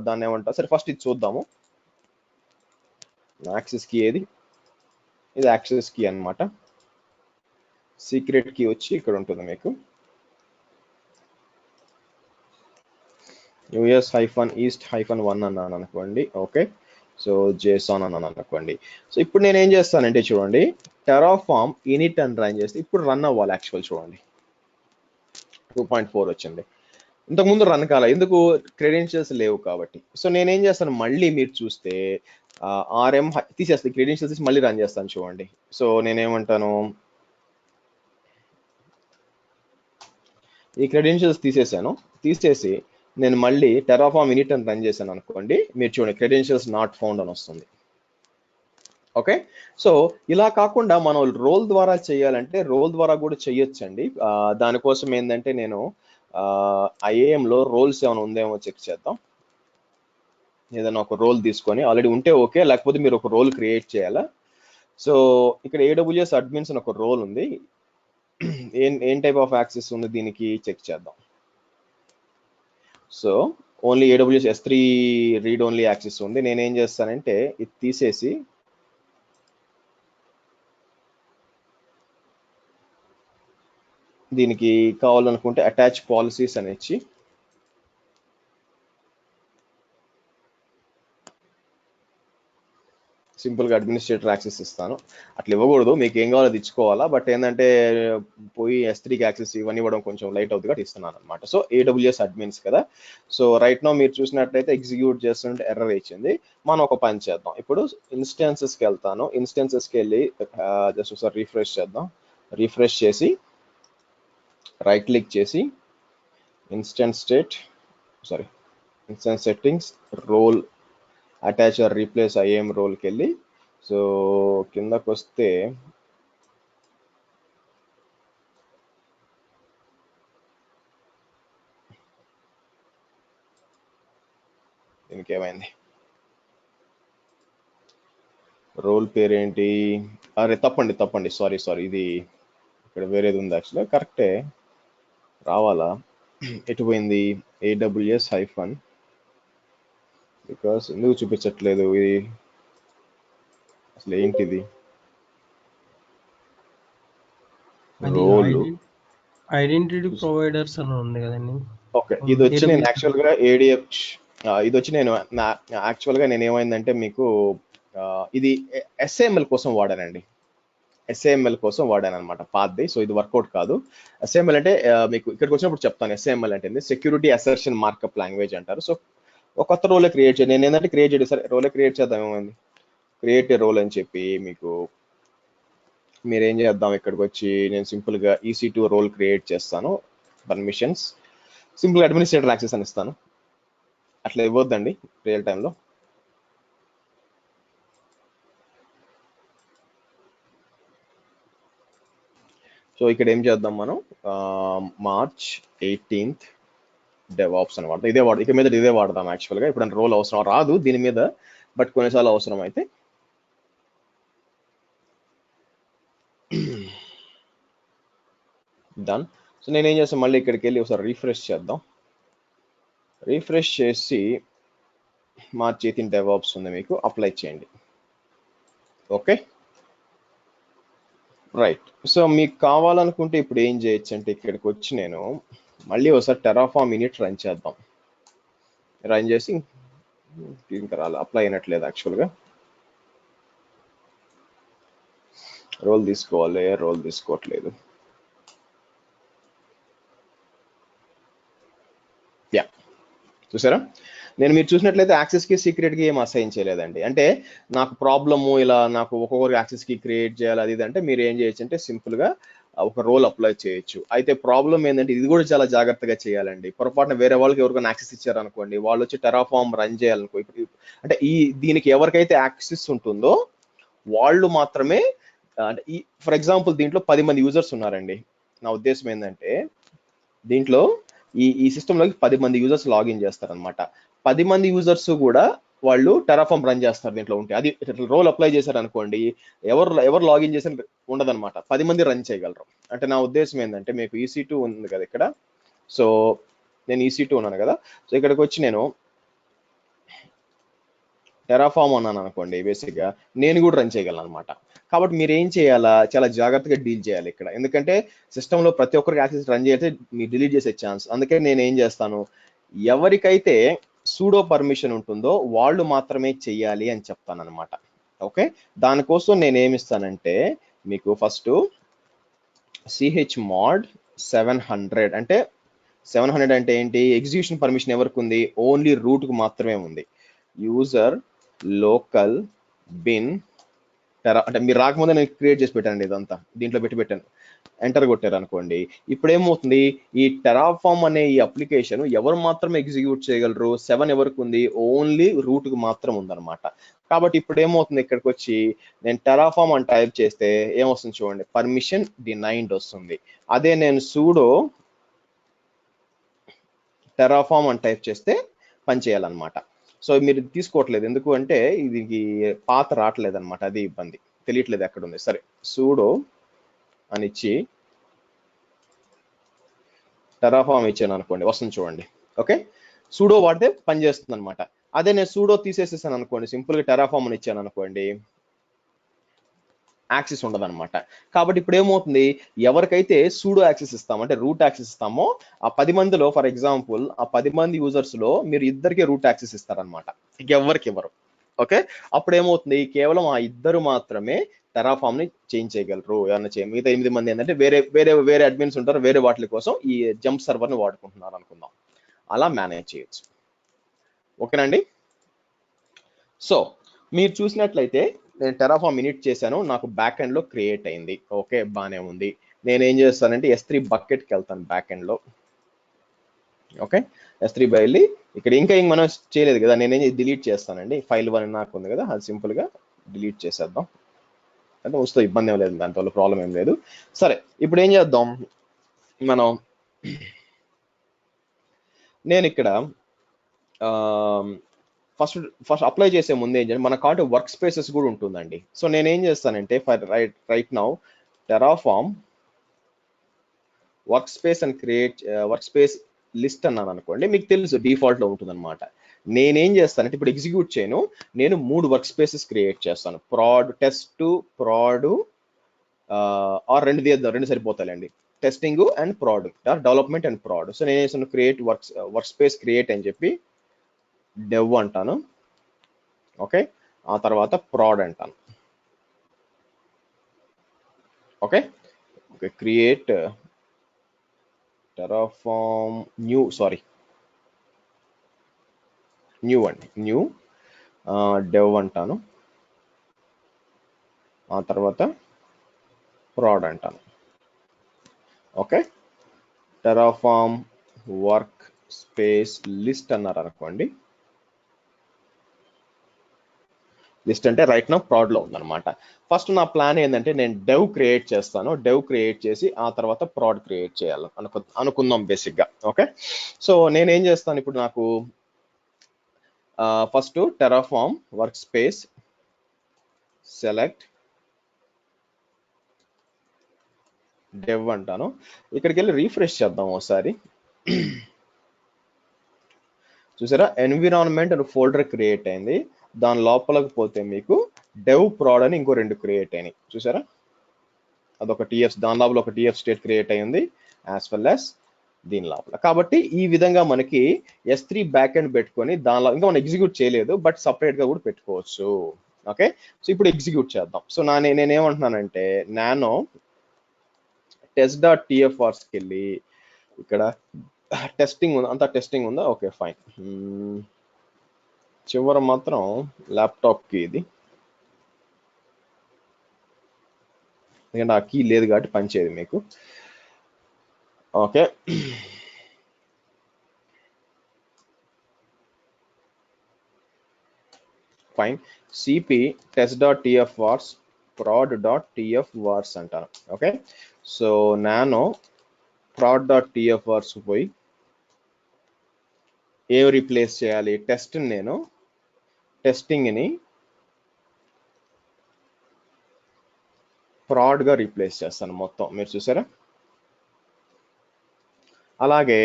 దాన్ని ఏమంటారు, సరే ఫస్ట్ ఇది చూద్దాము. యాక్సెస్ కీ ఏది? ఇది యాక్సెస్ కీ అన్నమాట. సీక్రెట్ కీ వచ్చి ఇక్కడ ఉంటుంది మీకు, US-east-1 అన్నాను అనుకోండి. ఓకే, సో JSON అన్నాను అనుకోండి. సో ఇప్పుడు నేను ఏం చేస్తానంటే చూడండి, టెరాఫార్మ్ ఇనిట్ అని రన్ చేస్తే ఇప్పుడు రన్ అవ్వాలి. యాక్చువల్ చూడండి 2.4 వచ్చింది, ఇంతకుముందు రన్ కాల, ఎందుకు? క్రెడెన్షియల్స్ లేవు కాబట్టి. సో నేనేం చేస్తాను, మళ్ళీ మీరు చూస్తే RM తీసేస్తాను, క్రెడెన్షియల్స్ తీసి మళ్ళీ రన్ చేస్తాను చూడండి. సో నేనేమంటాను, ఈ క్రెడెన్షియల్స్ తీసేసి నేను మళ్ళీ టెరాఫార్మ్ ఇనిట్ అని రన్ చేశాను అనుకోండి, మీరు చూడండి క్రెడెన్షియల్స్ నాట్ ఫౌండ్ అని వస్తుంది. ఓకే, సో ఇలా కాకుండా మనం రోల్ ద్వారా చేయాలంటే రోల్ ద్వారా కూడా చేయొచ్చండి. దానికోసం ఏంటంటే నేను IAM లో రోల్స్ ఏమైనా ఉందేమో చెక్ చేద్దాం. ఏదైనా ఒక రోల్ తీసుకొని, ఆల్రెడీ ఉంటే ఓకే, లేకపోతే మీరు ఒక రోల్ క్రియేట్ చేయాలా. సో ఇక్కడ AWS అడ్మిన్స్ అని ఒక రోల్ ఉంది, ఏం టైప్ ఆఫ్ యాక్సెస్ ఉంది దీనికి చెక్ చేద్దాం. So only AWS S3 read only access ఉంది. నేనేం చేస్తానంటే ఇది తీసేసి దీనికి కావాలనుకుంటే అటాచ్ పాలసీస్ అని ఇచ్చి సింపుల్ గా అడ్మినిస్ట్రేటర్ యాక్సెస్ ఇస్తాను. అట్లా ఇవ్వకూడదు, మీకు ఏం కావాలో అది ఇచ్చుకోవాలా, బట్ ఏంటంటే పోయి S3కి యాక్సెస్ ఇవన్నీ ఇవ్వడం కొంచెం లైట్ అవుతుంది కాబట్టి ఇస్తున్నాను అనమాట. సో AWS అడ్మిన్స్ కదా, సో రైట్ నో మీరు చూసినట్లయితే ఎగ్జిక్యూట్ చేస్తుంటే ఎర్రర్ ఇచ్చింది. మనం ఒక పని చేద్దాం, ఇప్పుడు ఇన్స్టెన్సెస్కి వెళ్తాను, ఇన్స్టెన్సెస్కి వెళ్ళి జస్ట్ ఒకసారి రిఫ్రెష్ చేద్దాం. రిఫ్రెష్ చేసి రైట్ క్లిక్ చేసి instance settings, role attach or replace IAM రోల్కి వెళ్ళి, సో కిందకు వస్తే దీనికి ఏమైంది, రోల్ పేరేంటి? అరే తప్పండి, సారీ ఇది ఇక్కడ వేరేది ఉంది. యాక్చువల్గా కరెక్టే రావాలా, ఎటుపోయింది? AWS హైఫన్, బికాస్ ఎందుకు చూపించట్లేదు ఇది, అసలు ఏంటిది? రోల్ ఐడెంటిటీ ప్రొవైడర్స్ అని ఉంది కదండి. ఓకే, ఇది వచ్చి నేను యాక్చువల్గా నేను ఏమైందంటే మీకు ఇది SAML కోసం వాడానండి, SAML కోసం వాడాను అనమాట పాత్ది. సో ఇది వర్కౌట్ కాదు. SAML అంటే మీకు ఇక్కడికి వచ్చినప్పుడు చెప్తాను. SAML అంటే సెక్యూరిటీ అసర్షన్ మార్కప్ లాంగ్వేజ్ అంటారు. సో ఒక కొత్త రోలే క్రియేట్ చేయండి, నేను ఏంటంటే క్రియేట్ చేయడం, సరే రోలే క్రియేట్ చేద్దాం, ఏమైంది, క్రియేట్ ఏ రోల్ అని చెప్పి మీకు మీరు ఏం చేద్దాం, ఇక్కడికి వచ్చి నేను సింపుల్గా EC2 రోల్ క్రియేట్ చేస్తాను. పర్మిషన్స్ సింపుల్ అడ్మినిస్ట్రేటర్ యాక్సెస్ అని ఇస్తాను. అట్లా ఇవ్వద్దండి రియల్ టైంలో. సో ఇక్కడ ఏం చేద్దాం మనం, March 18th DevOps అని వాడతాం. ఇక మీద ఇదే వాడతాం యాక్చువల్గా. ఇప్పుడు రోల్ అవసరం రాదు దీని మీద, బట్ కొన్నిసార్లు అవసరం అయితే. డన్. సో నేనేం చేస్తాను, మళ్ళీ ఇక్కడికి వెళ్ళి ఒకసారి రీఫ్రెష్ చేద్దాం. రీఫ్రెష్ చేసి March 18th DevOps ఉంది, మీకు అప్లై చేయండి. Okay right. సో మీకు కావాలనుకుంటే ఇప్పుడు ఏం చేయొచ్చు అంటే, ఇక్కడికి వచ్చి నేను మళ్ళీ ఒకసారి టెరాఫార్మ్ ఇనిట్ రన్ చేద్దాం. రన్ చేసి ఇంకా రాలే, అప్లై అయినట్లేదు యాక్చువల్గా. రోల్ తీసుకోవాలి, రోల్ తీసుకోవట్లేదు. యా చూసారా, మీరు చూసినట్లయితే యాక్సెస్ కి సీక్రెట్ కి ఏం అసైన్ చేయలేదండి. అంటే నాకు ప్రాబ్లము ఇలా నాకు ఒక్కొక్కరికి యాక్సెస్ కి క్రియేట్ చేయాలి అది అంటే మీరు ఏం చేయొచ్చు అంటే సింపుల్ గా ఒక రోల్ అప్లై చేయొచ్చు. అయితే ప్రాబ్లం ఏంటంటే ఇది కూడా చాలా జాగ్రత్తగా చేయాలండి. పొరపాటున వేరే వాళ్ళకి ఎవరికైనా యాక్సెస్ ఇచ్చారనుకోండి, వాళ్ళు వచ్చి టెరాఫార్మ్ రన్ చేయాలనుకో, ఇప్పుడు అంటే దీనికి ఎవరికైతే యాక్సెస్ ఉంటుందో వాళ్ళు మాత్రమే, అంటే ఫర్ ఎగ్జాంపుల్ దీంట్లో 10 మంది యూజర్స్ ఉన్నారండి. నా ఉద్దేశం ఏంటంటే దీంట్లో ఈ సిస్టంలోకి 10 మంది యూజర్స్ లాగిన్ చేస్తారనమాట. 10 మంది యూజర్స్ కూడా వాళ్ళు టెరాఫార్మ్ రన్ చేస్తారు దీంట్లో ఉంటే. అది రోల్ అప్లై చేశారు అనుకోండి, ఎవరు లాగిన్ చేసిన ఉండదన్నమాట, 10 మంది రన్ చేయగలరు. అంటే నా ఉద్దేశం ఏంటంటే, మీకు EC2 ఉంది కదా ఇక్కడ. సో నేను EC2 ఉన్నాను కదా, సో ఇక్కడికి వచ్చి నేను టెరాఫార్మ్ అన్నాను అనుకోండి, బేసిక్గా నేను కూడా రన్ చేయగలను అనమాట. కాబట్టి మీరు ఏం చేయాలా, చాలా జాగ్రత్తగా డీల్ చేయాలి ఇక్కడ. ఎందుకంటే సిస్టంలో ప్రతి ఒక్కరికి యాక్సెస్ రన్ చేస్తే మీరు డిలీట్ చేసే ఛాన్స్. అందుకే నేను ఏం చేస్తాను, ఎవరికైతే సూడో పర్మిషన్ ఉంటుందో వాళ్ళు మాత్రమే చెయ్యాలి అని చెప్తాను అనమాట. ఓకే, దానికోసం నేను ఏమిస్తానంటే మీకు ఫస్ట్ chmod 700 అంటే 700 అంటే ఏంటి, ఎగ్జిక్యూషన్ పర్మిషన్ ఎవరికి ఉంది, ఓన్లీ రూట్ కు మాత్రమే ఉంది. యూజర్ లోకల్ బిన్ అంటే మీరు రాకముందే నేను క్రియేట్ చేసి పెట్టానండి, ఇదంతా దీంట్లో పెట్టాను. ఎంటర్ కొట్టారు అనుకోండి, ఇప్పుడు ఏమవుతుంది, ఈ టెరాఫార్మ్ అనే ఈ అప్లికేషన్ ఎవరు మాత్రమే ఎగ్జిక్యూట్ చేయగలరు, 7 ఎవరికి ఉంది, ఓన్లీ రూట్ కు మాత్రం ఉందన్నమాట. కాబట్టి ఇప్పుడు ఏమవుతుంది, ఇక్కడికి వచ్చి నేను టెరాఫార్మ్ అని టైప్ చేస్తే ఏమొస్తుంది చూడండి, పర్మిషన్ డినైన్డ్ వస్తుంది. అదే నేను సూడో టెరాఫార్మ్ అని టైప్ చేస్తే పనిచేయాలన్నమాట. సో మీరు తీసుకోవట్లేదు ఎందుకు అంటే ఇది పాత రావట్లేదు అనమాట, అది ఇబ్బంది, తెలియట్లేదు ఎక్కడ ఉంది. సరే, సూడో అని ఇచ్చి టెరాఫార్మ్ ఇచ్చాను అనుకోండి, వస్తుంది చూడండి. ఓకే, సూడో వాడితే పనిచేస్తుంది అనమాట. అదే నేను సూడో తీసేసేసాను అనుకోండి, సింపుల్ గా టెరాఫార్మ్ అని ఇచ్చాను అనుకోండి, యాక్సెస్ ఉండదు అనమాట. కాబట్టి ఇప్పుడు ఏమవుతుంది, ఎవరికైతే సూడో యాక్సెస్ ఇస్తామో, అంటే రూట్ యాక్సెస్ ఇస్తామో, ఆ 10 మందిలో ఫర్ ఎగ్జాంపుల్ ఆ 10 మంది యూజర్స్ లో మీరు ఇద్దరికే రూట్ యాక్సెస్ ఇస్తారనమాట, ఎవరికి ఇవ్వరు. ఓకే, అప్పుడు ఏమవుతుంది, కేవలం ఆ ఇద్దరు మాత్రమే టెరాఫార్మ్ ని చేంజ్ చేయగలరు. ఏమన్నా మిగతా 8 మంది ఏంటంటే వేరే అడ్మిన్స్ ఉంటారు, వేరే వాటి కోసం ఈ జంప్ సర్వర్ ని వాడుకుంటున్నారు అనుకుందాం. అలా మేనేజ్ చేయొచ్చు. ఓకేనండి. సో మీరు చూసినట్లయితే నేను టెరాఫార్మ్ ఇనిట్ చేశాను, నాకు బ్యాక్ ఎండ్ లో క్రియేట్ అయింది. ఓకే, బానే ఉంది. నేను ఏం చేస్తానంటే S3 బకెట్కి వెళ్తాను బ్యాక్ ఎండ్ లో. ఓకే, S3 వెళ్ళి ఇక్కడ ఇంకా మనం చేయలేదు కదా, నేనేం డిలీట్ చేస్తానండి. ఫైల్ 1 నాకు ఉంది కదా, అది సింపుల్ గా డిలీట్ చేసేద్దాం. అంటే వస్తే ఇబ్బంది ఏం లేదు, దానివల్ల ప్రాబ్లం ఏం లేదు. సరే, ఇప్పుడు ఏం చేద్దాం మనం, నేను ఇక్కడ ఫస్ట్ అప్లై చేసే ముందు ఏం చేయాలి, మన కాంటే వర్క్ స్పేసెస్ కూడా ఉంటుందండి. సో నేనేం చేస్తానంటే right now Terraform work space అని క్రియేట్, వర్క్ స్పేస్ లిస్ట్ అన్నాను అనుకోండి, మీకు తెలుసు డిఫాల్ట్ లో ఉంటుంది అనమాట. నేనేం చేస్తానంటే ఇప్పుడు ఎగ్జిక్యూట్ చేయను, నేను 3 వర్క్ స్పేసెస్ క్రియేట్ చేస్తాను. ప్రాడ్ టెస్ట్, ప్రాడ్ ఆర్ రెండు సరిపోతాయండి, testing and prod, development and prod. So నేను చేస్తాను క్రియేట్ వర్క్ స్పేస్ క్రియేట్ అని చెప్పి డెవ్ అంటాను. ఓకే, ఆ తర్వాత ప్రాడ్ అంటాను. Okay, create Terraform new dev అంటాను. ఆ తర్వాత ప్రాడ్ అంటాను. Okay, Terraform work space list అన్నారు అనుకోండి. లిస్ట్ అంటే రైట్ నౌ ప్రాడ్ లో ఉందన్నమాట. ఫస్ట్ నా ప్లాన్ ఏంటంటే నేను డెవ్ క్రియేట్ చేస్తాను. డెవ్ క్రియేట్ చేసి ఆ తర్వాత ప్రాడ్ క్రియేట్ చేయాలి అనుకుందాం బేసిక్ గా. ఓకే, సో నేనేం చేస్తాను ఇప్పుడు, నాకు first Terraform work space select dev అంటాను. ఇక్కడికి వెళ్ళి రీఫ్రెష్ చేద్దాం ఒకసారి. చూసారా, ఎన్విరాన్మెంట్ అని ఫోల్డర్ క్రియేట్ అయింది. దాని లోపలికి పోతే మీకు డెవ్ ప్రాడ్ అని ఇంకో 2 క్రియేట్ అయినాయి. చూసారా, అదొక టీఎఫ్, దాని లోపల ఒక టీఎఫ్ స్టేట్ క్రియేట్ అయ్యింది యాజ్ వెల్ యాజ్ దీని లోపల. కాబట్టి ఈ విధంగా మనకి S3 బ్యాక్ ఎండ్ పెట్టుకొని దానిలో ఇంకా మనం ఎగ్జిక్యూట్ చేయలేదు, బట్ సపరేట్ గా కూడా పెట్టుకోవచ్చు. ఓకే, సో ఇప్పుడు ఎగ్జిక్యూట్ చేద్దాం. సో నేనేమంటున్నానంటే నానో test.tfrsకి వెళ్ళి ఇక్కడ టెస్టింగ్ ఉందా, అంతా టెస్టింగ్ ఉందా? Okay fine. చివర మాత్రం ల్యాప్టాప్ కి ఇది, ఎందుకంటే ఆ కీ లేదు కాబట్టి పనిచేయదు మీకు. Okay, fine. CP test.tfvars prod.tfvars అంటాను. ఓకే, సో నానో prod.tfvars పోయి ఏం రీప్లేస్ చేయాలి? టెస్ట్, నేను టెస్టింగ్ ని ప్రాడ్ గా రీప్లేస్ చేస్తాను మొత్తం. మీరు చూసారా, అలాగే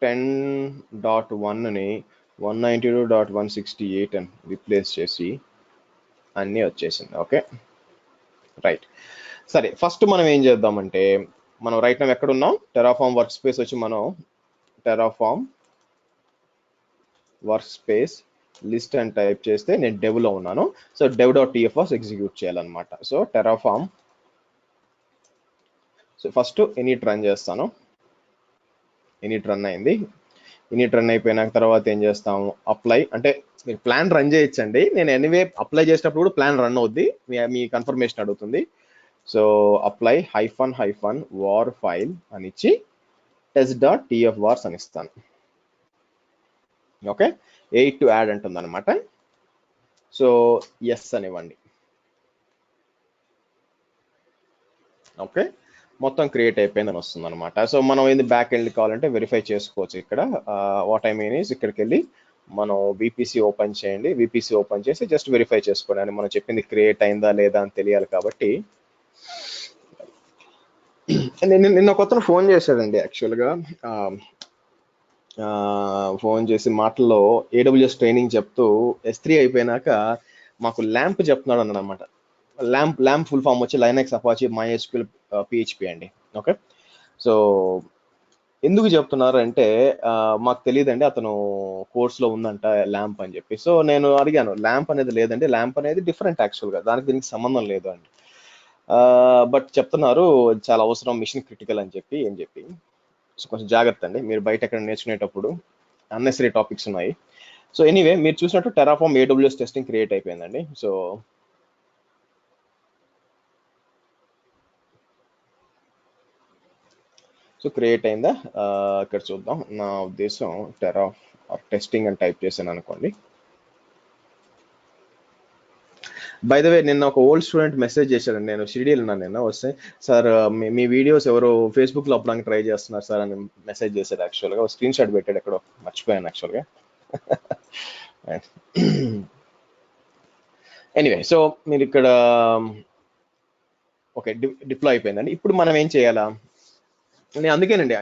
10.1 ని 192.168 అని రీప్లేస్ చేసి అన్నీ వచ్చేసింది. Okay right. సరే, ఫస్ట్ మనం ఏం చేద్దామంటే, మనం రైట్ నౌ ఎక్కడ ఉన్నాం? టెరాఫార్మ్ వర్క్ స్పేస్ వచ్చి మనం టెరాఫార్మ్ వర్క్ స్పేస్ లిస్ట్ అని టైప్ చేస్తే నేను డెవ్ లో ఉన్నాను. సో dev.tfvars ఎగ్జిక్యూట్ చేయాలన్నమాట. So Terraform, so first init run చేస్తాను. ఇనిట్ రన్ అయింది. ఇనిట్ రన్ అయిపోయినాక తర్వాత ఏం చేస్తాము? అప్లై, అంటే మీరు ప్లాన్ రన్ చేయొచ్చండి. నేను ఎనీవే అప్లై చేసేటప్పుడు కూడా ప్లాన్ రన్ అవుద్ది, మీ కన్ఫర్మేషన్ అడుగుతుంది. సో అప్లై -var ఫైల్ అని ఇచ్చి test.tfvars అని ఇస్తాను. ఓకే, 8 to యాడ్ అంటుంది అనమాట. సో ఎస్ అనివ్వండి. ఓకే, మొత్తం క్రియేట్ అయిపోయిందని వస్తుంది అనమాట. సో మనం ఏంది బ్యాక్ ఎండ్ కావాలంటే వెరిఫై చేసుకోవచ్చు. ఇక్కడ వాట్ ఐ మీన్ ఈస్, ఇక్కడికి వెళ్ళి మనం విపిసి ఓపెన్ చేయండి. విపిసి ఓపెన్ చేసి జస్ట్ వెరిఫై చేసుకోండి. అని మనం చెప్పింది క్రియేట్ అయిందా లేదా అని తెలియాలి కాబట్టి. నిన్న కొత్తను ఫోన్ చేశాడండి యాక్చువల్గా. ఫోన్ చేసి మాటల్లో AWS ట్రైనింగ్ చెప్తూ S3 అయిపోయినాక మాకు ల్యాంప్ చెప్తున్నాడు అన్నాడు అనమాట. ల్యాంప్ ఫుల్ ఫామ్ వచ్చి లైనక్స్ అపాచీ MySQL PHP అండి. ఓకే, సో ఎందుకు చెప్తున్నారు అంటే మాకు తెలియదండి, అతను కోర్స్లో ఉందంట ల్యాంప్ అని చెప్పి. సో నేను అడిగాను, ల్యాంప్ అనేది లేదండి, ల్యాంప్ అనేది డిఫరెంట్ యాక్చువల్గా, దానికి దీనికి సంబంధం లేదు అండి. బట్ చెప్తున్నారు చాలా అవసరం, మిషన్ క్రిటికల్ అని చెప్పి ఏం చెప్పి. సో కొంచెం జాగ్రత్త అండి, మీరు బయట ఎక్కడ నేర్చుకునేటప్పుడు అన్నెసరీ టాపిక్స్ ఉన్నాయి. సో ఎనీవే, మీరు చూసినట్టు టెరాఫార్మ్ AWS టెస్టింగ్ క్రియేట్ అయిపోయిందండి. సో క్రియేట్ అయిందా? ఇక్కడ చూద్దాం. నా ఉద్దేశం టెస్టింగ్ అని టైప్ చేశాను అనుకోండి. బై ద వే, నిన్న ఒక ఓల్డ్ స్టూడెంట్ మెసేజ్ చేశాడండి. నేను షిరిడీలో ఉన్నాను నిన్న. వస్తే సార్ మీ వీడియోస్ ఎవరు ఫేస్బుక్ లో అప్పడానికి ట్రై చేస్తున్నారు సార్ అని మెసేజ్ చేశాడు. యాక్చువల్గా ఒక స్క్రీన్ షాట్ పెట్టాడు, ఎక్కడో మర్చిపోయాను యాక్చువల్గా. ఎనీవే, సో మీరు ఇక్కడ ఓకే డిప్లాయ్ అయిపోయిందండి. ఇప్పుడు మనం ఏం చేయాలా? నేను అందుకేనండి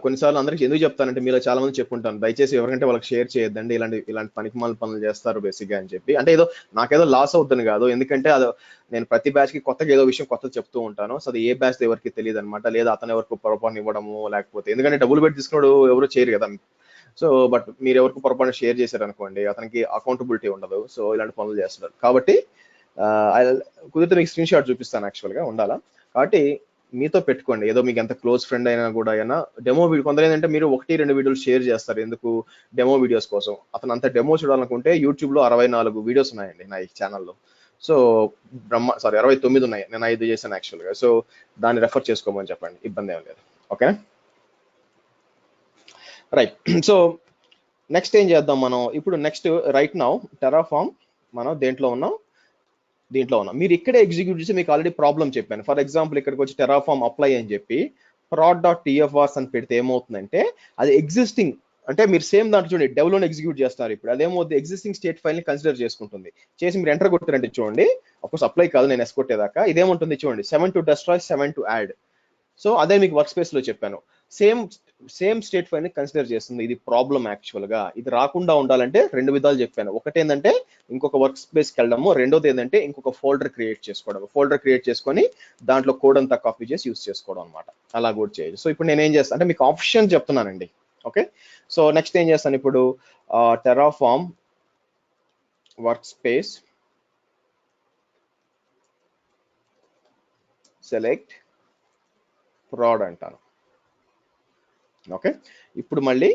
కొన్నిసార్లు అందరికి ఎందుకు చెప్తానంటే, మీలో చాలా మంది చెప్పుకుంటాను, దయచేసి ఎవరికంటే వాళ్ళకి షేర్ చేయొద్దండి, ఇలాంటి పనికిమాల పనులు చేస్తారు బేసిక్గా అని చెప్పి. అంటే ఏదో నాకేదో లాస్ అవుతుంది కాదు, ఎందుకంటే అది నేను ప్రతి బ్యాచ్ కి కొత్తగా ఏదో విషయం కొత్త చెప్తూ ఉంటాను. సో అది ఏ బ్యాచ్ ఎవరికి తెలియదు అనమాట, లేదా అతను ఎవరికి పొరపాటు ఇవ్వడము, లేకపోతే ఎందుకంటే డబ్బులు పెట్టి తీసుకున్నాడు ఎవరు చేయరు కదా. సో బట్ మీరు ఎవరికి పొరపాటు షేర్ చేశారు అనుకోండి, అతనికి అకౌంటబిలిటీ ఉండదు. సో ఇలాంటి పనులు చేస్తున్నారు కాబట్టి కుదిరితే మీకు స్క్రీన్ షాట్ చూపిస్తాను యాక్చువల్గా ఉండాలా. కాబట్టి మీతో పెట్టుకోండి, ఏదో మీకు ఎంత క్లోజ్ ఫ్రెండ్ అయినా కూడా. అయినా డెమో వీడియో కొందరు ఏంటంటే మీరు 1-2 వీడియోలు షేర్ చేస్తారు, ఎందుకు? డెమో వీడియోస్ కోసం. అతను అంత డెమో చూడాలనుకుంటే యూట్యూబ్ లో 64 వీడియోస్ ఉన్నాయండి నా ఈ ఛానల్లో. సో 69 ఉన్నాయి, నేను 5 చేశాను యాక్చువల్గా. సో దాన్ని రెఫర్ చేసుకోమని చెప్పండి, ఇబ్బంది ఏం లేదు. ఓకేనా, రైట్. సో నెక్స్ట్ ఏం చేద్దాం మనం ఇప్పుడు, నెక్స్ట్ రైట్ నౌ టెరాఫామ్ మనం దీంట్లో ఉన్నాం. మీరు ఇక్కడే ఎగ్జిక్యూట్ చేసి మీకు ఆల్రెడీ ప్రాబ్లం చెప్పాను. ఫర్ ఎగ్జాంపుల్ ఇక్కడికి వచ్చి టెరాఫామ్ అప్లై అని చెప్పి prod.tfrs అని పెడితే ఏమవుతుందంటే అది ఎగ్జిస్టింగ్, అంటే మీరు సేమ్ దాంట్లో చూడండి డెవ్లోనే ఎగ్జిక్యూట్ చేస్తారు. ఇప్పుడు అదేమవుతుంది, ఎగ్జిస్టింగ్ స్టేట్ ఫైల్ ని కన్సిడర్ చేసుకుంటుంది. చేసి మీరు ఎంటర్ కొట్టారంటే చూడండి, అఫ్కోర్స్ అప్లై కాదు, నేను ఎస్ కొట్టేదాకా ఇదేముంటుంది చూడండి, 7 to destroy 7 to add. So అదే మీకు వర్క్ స్పేస్ లో చెప్పాను, సేమ్ స్టేట్ ఫైల్ ని కన్సిడర్ చేస్తుంది. ఇది ప్రాబ్లం యాక్చువల్ గా. ఇది రాకుండా ఉండాలంటే 2 విధాలు చెప్పాను. ఒకటి ఏంటంటే ఇంకొక వర్క్ స్పేస్ కి వెళ్ళడము, రెండోది ఏంటంటే ఇంకొక ఫోల్డర్ క్రియేట్ చేసుకోవడం. ఫోల్డర్ క్రియేట్ చేసుకొని దాంట్లో కోడ్ అంతా కాపీ చేసి యూస్ చేసుకోవడం అనమాట. అలా కూడా చేయొచ్చు. సో ఇప్పుడు నేను ఏం చేస్తాను అంటే మీకు ఆప్షన్ చెప్తున్నానండి. ఓకే, సో నెక్స్ట్ ఏం చేస్తాను ఇప్పుడు, Terraform work space select prod అంటాను. ఓకే, ఇప్పుడు మళ్ళీ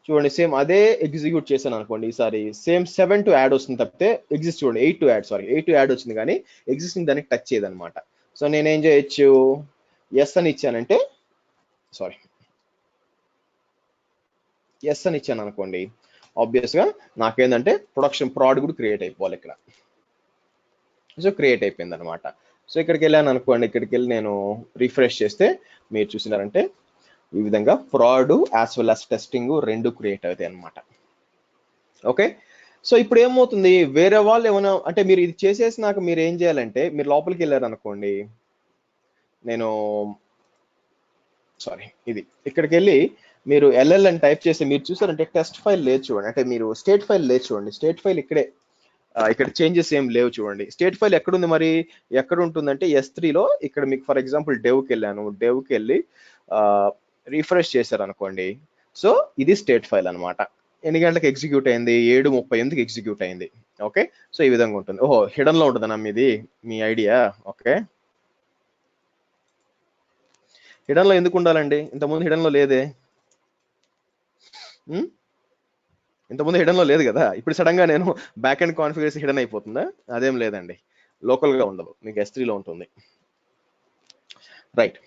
చూడండి సేమ్ అదే ఎగ్జిక్యూట్ చేశాను అనుకోండి, ఈసారి సేమ్ 7 to add వస్తుంది తప్పితే ఎగ్జిస్ట్ చూడండి 8 to add వచ్చింది, కానీ ఎగ్జిస్టింగ్ దానికి టచ్ చేయదనమాట. సో నేనేం చేయొచ్చు, ఎస్ అని ఇచ్చానంటే ఎస్ అని ఇచ్చాను అనుకోండి, ఆబ్వియస్ గా నాకేంటంటే ప్రొడక్షన్ ప్రాడ్ కూడా క్రియేట్ అయిపోవాలి ఇక్కడ. సో క్రియేట్ అయిపోయింది అనమాట. సో ఇక్కడికి వెళ్ళాను అనుకోండి, ఇక్కడికి వెళ్ళి నేను రిఫ్రెష్ చేస్తే మీరు చూసినారంటే ఈ విధంగా proud as well as testing రెండు క్రియేట్ అవుతాయి అనమాట. ఓకే, సో ఇప్పుడు ఏమవుతుంది, వేరే వాళ్ళు ఏమైనా అంటే మీరు ఇది చేసేసినాక మీరు ఏం చేయాలంటే, మీరు లోపలికి వెళ్ళారు అనుకోండి, ఇది ఇక్కడికి వెళ్ళి మీరు ఎల్ఎల్ అని టైప్ చేసి మీరు చూసారంటే టెస్ట్ ఫైల్ లేదు చూడండి, అంటే మీరు స్టేట్ ఫైల్ లేదు చూడండి, స్టేట్ ఫైల్ ఇక్కడే, ఇక్కడ చేంజెస్ ఏం లేవు చూడండి. స్టేట్ ఫైల్ ఎక్కడుంది మరి, ఎక్కడ ఉంటుందంటే S3లో. ఇక్కడ మీకు ఫర్ ఎగ్జాంపుల్ డెవ్కి వెళ్ళాను, డెవ్కి వెళ్ళి రిఫ్రెష్ చేశారు అనుకోండి, సో ఇది స్టేట్ ఫైల్ అనమాట. ఎన్ని గంటలకు ఎగ్జిక్యూట్ అయింది, 7:38కి ఎగ్జిక్యూట్ అయింది. ఓకే, సో ఈ విధంగా ఉంటుంది. ఓహో, హిడన్ లో ఉంటుందన్నా మీది, మీ ఐడియా. ఓకే, హిడన్ లో ఎందుకు ఉండాలండి, ఇంతకుముందు హిడన్ లో లేదే, ఇంతకుముందు హిడన్ లో లేదు కదా, ఇప్పుడు సడన్ గా నేను బ్యాక్ అండ్ కాన్ఫిగరేషన్ హిడన్ అయిపోతుందా, అదేం లేదండి, లోకల్ గా ఉండదు, మీకు S3లో ఉంటుంది. రైట్,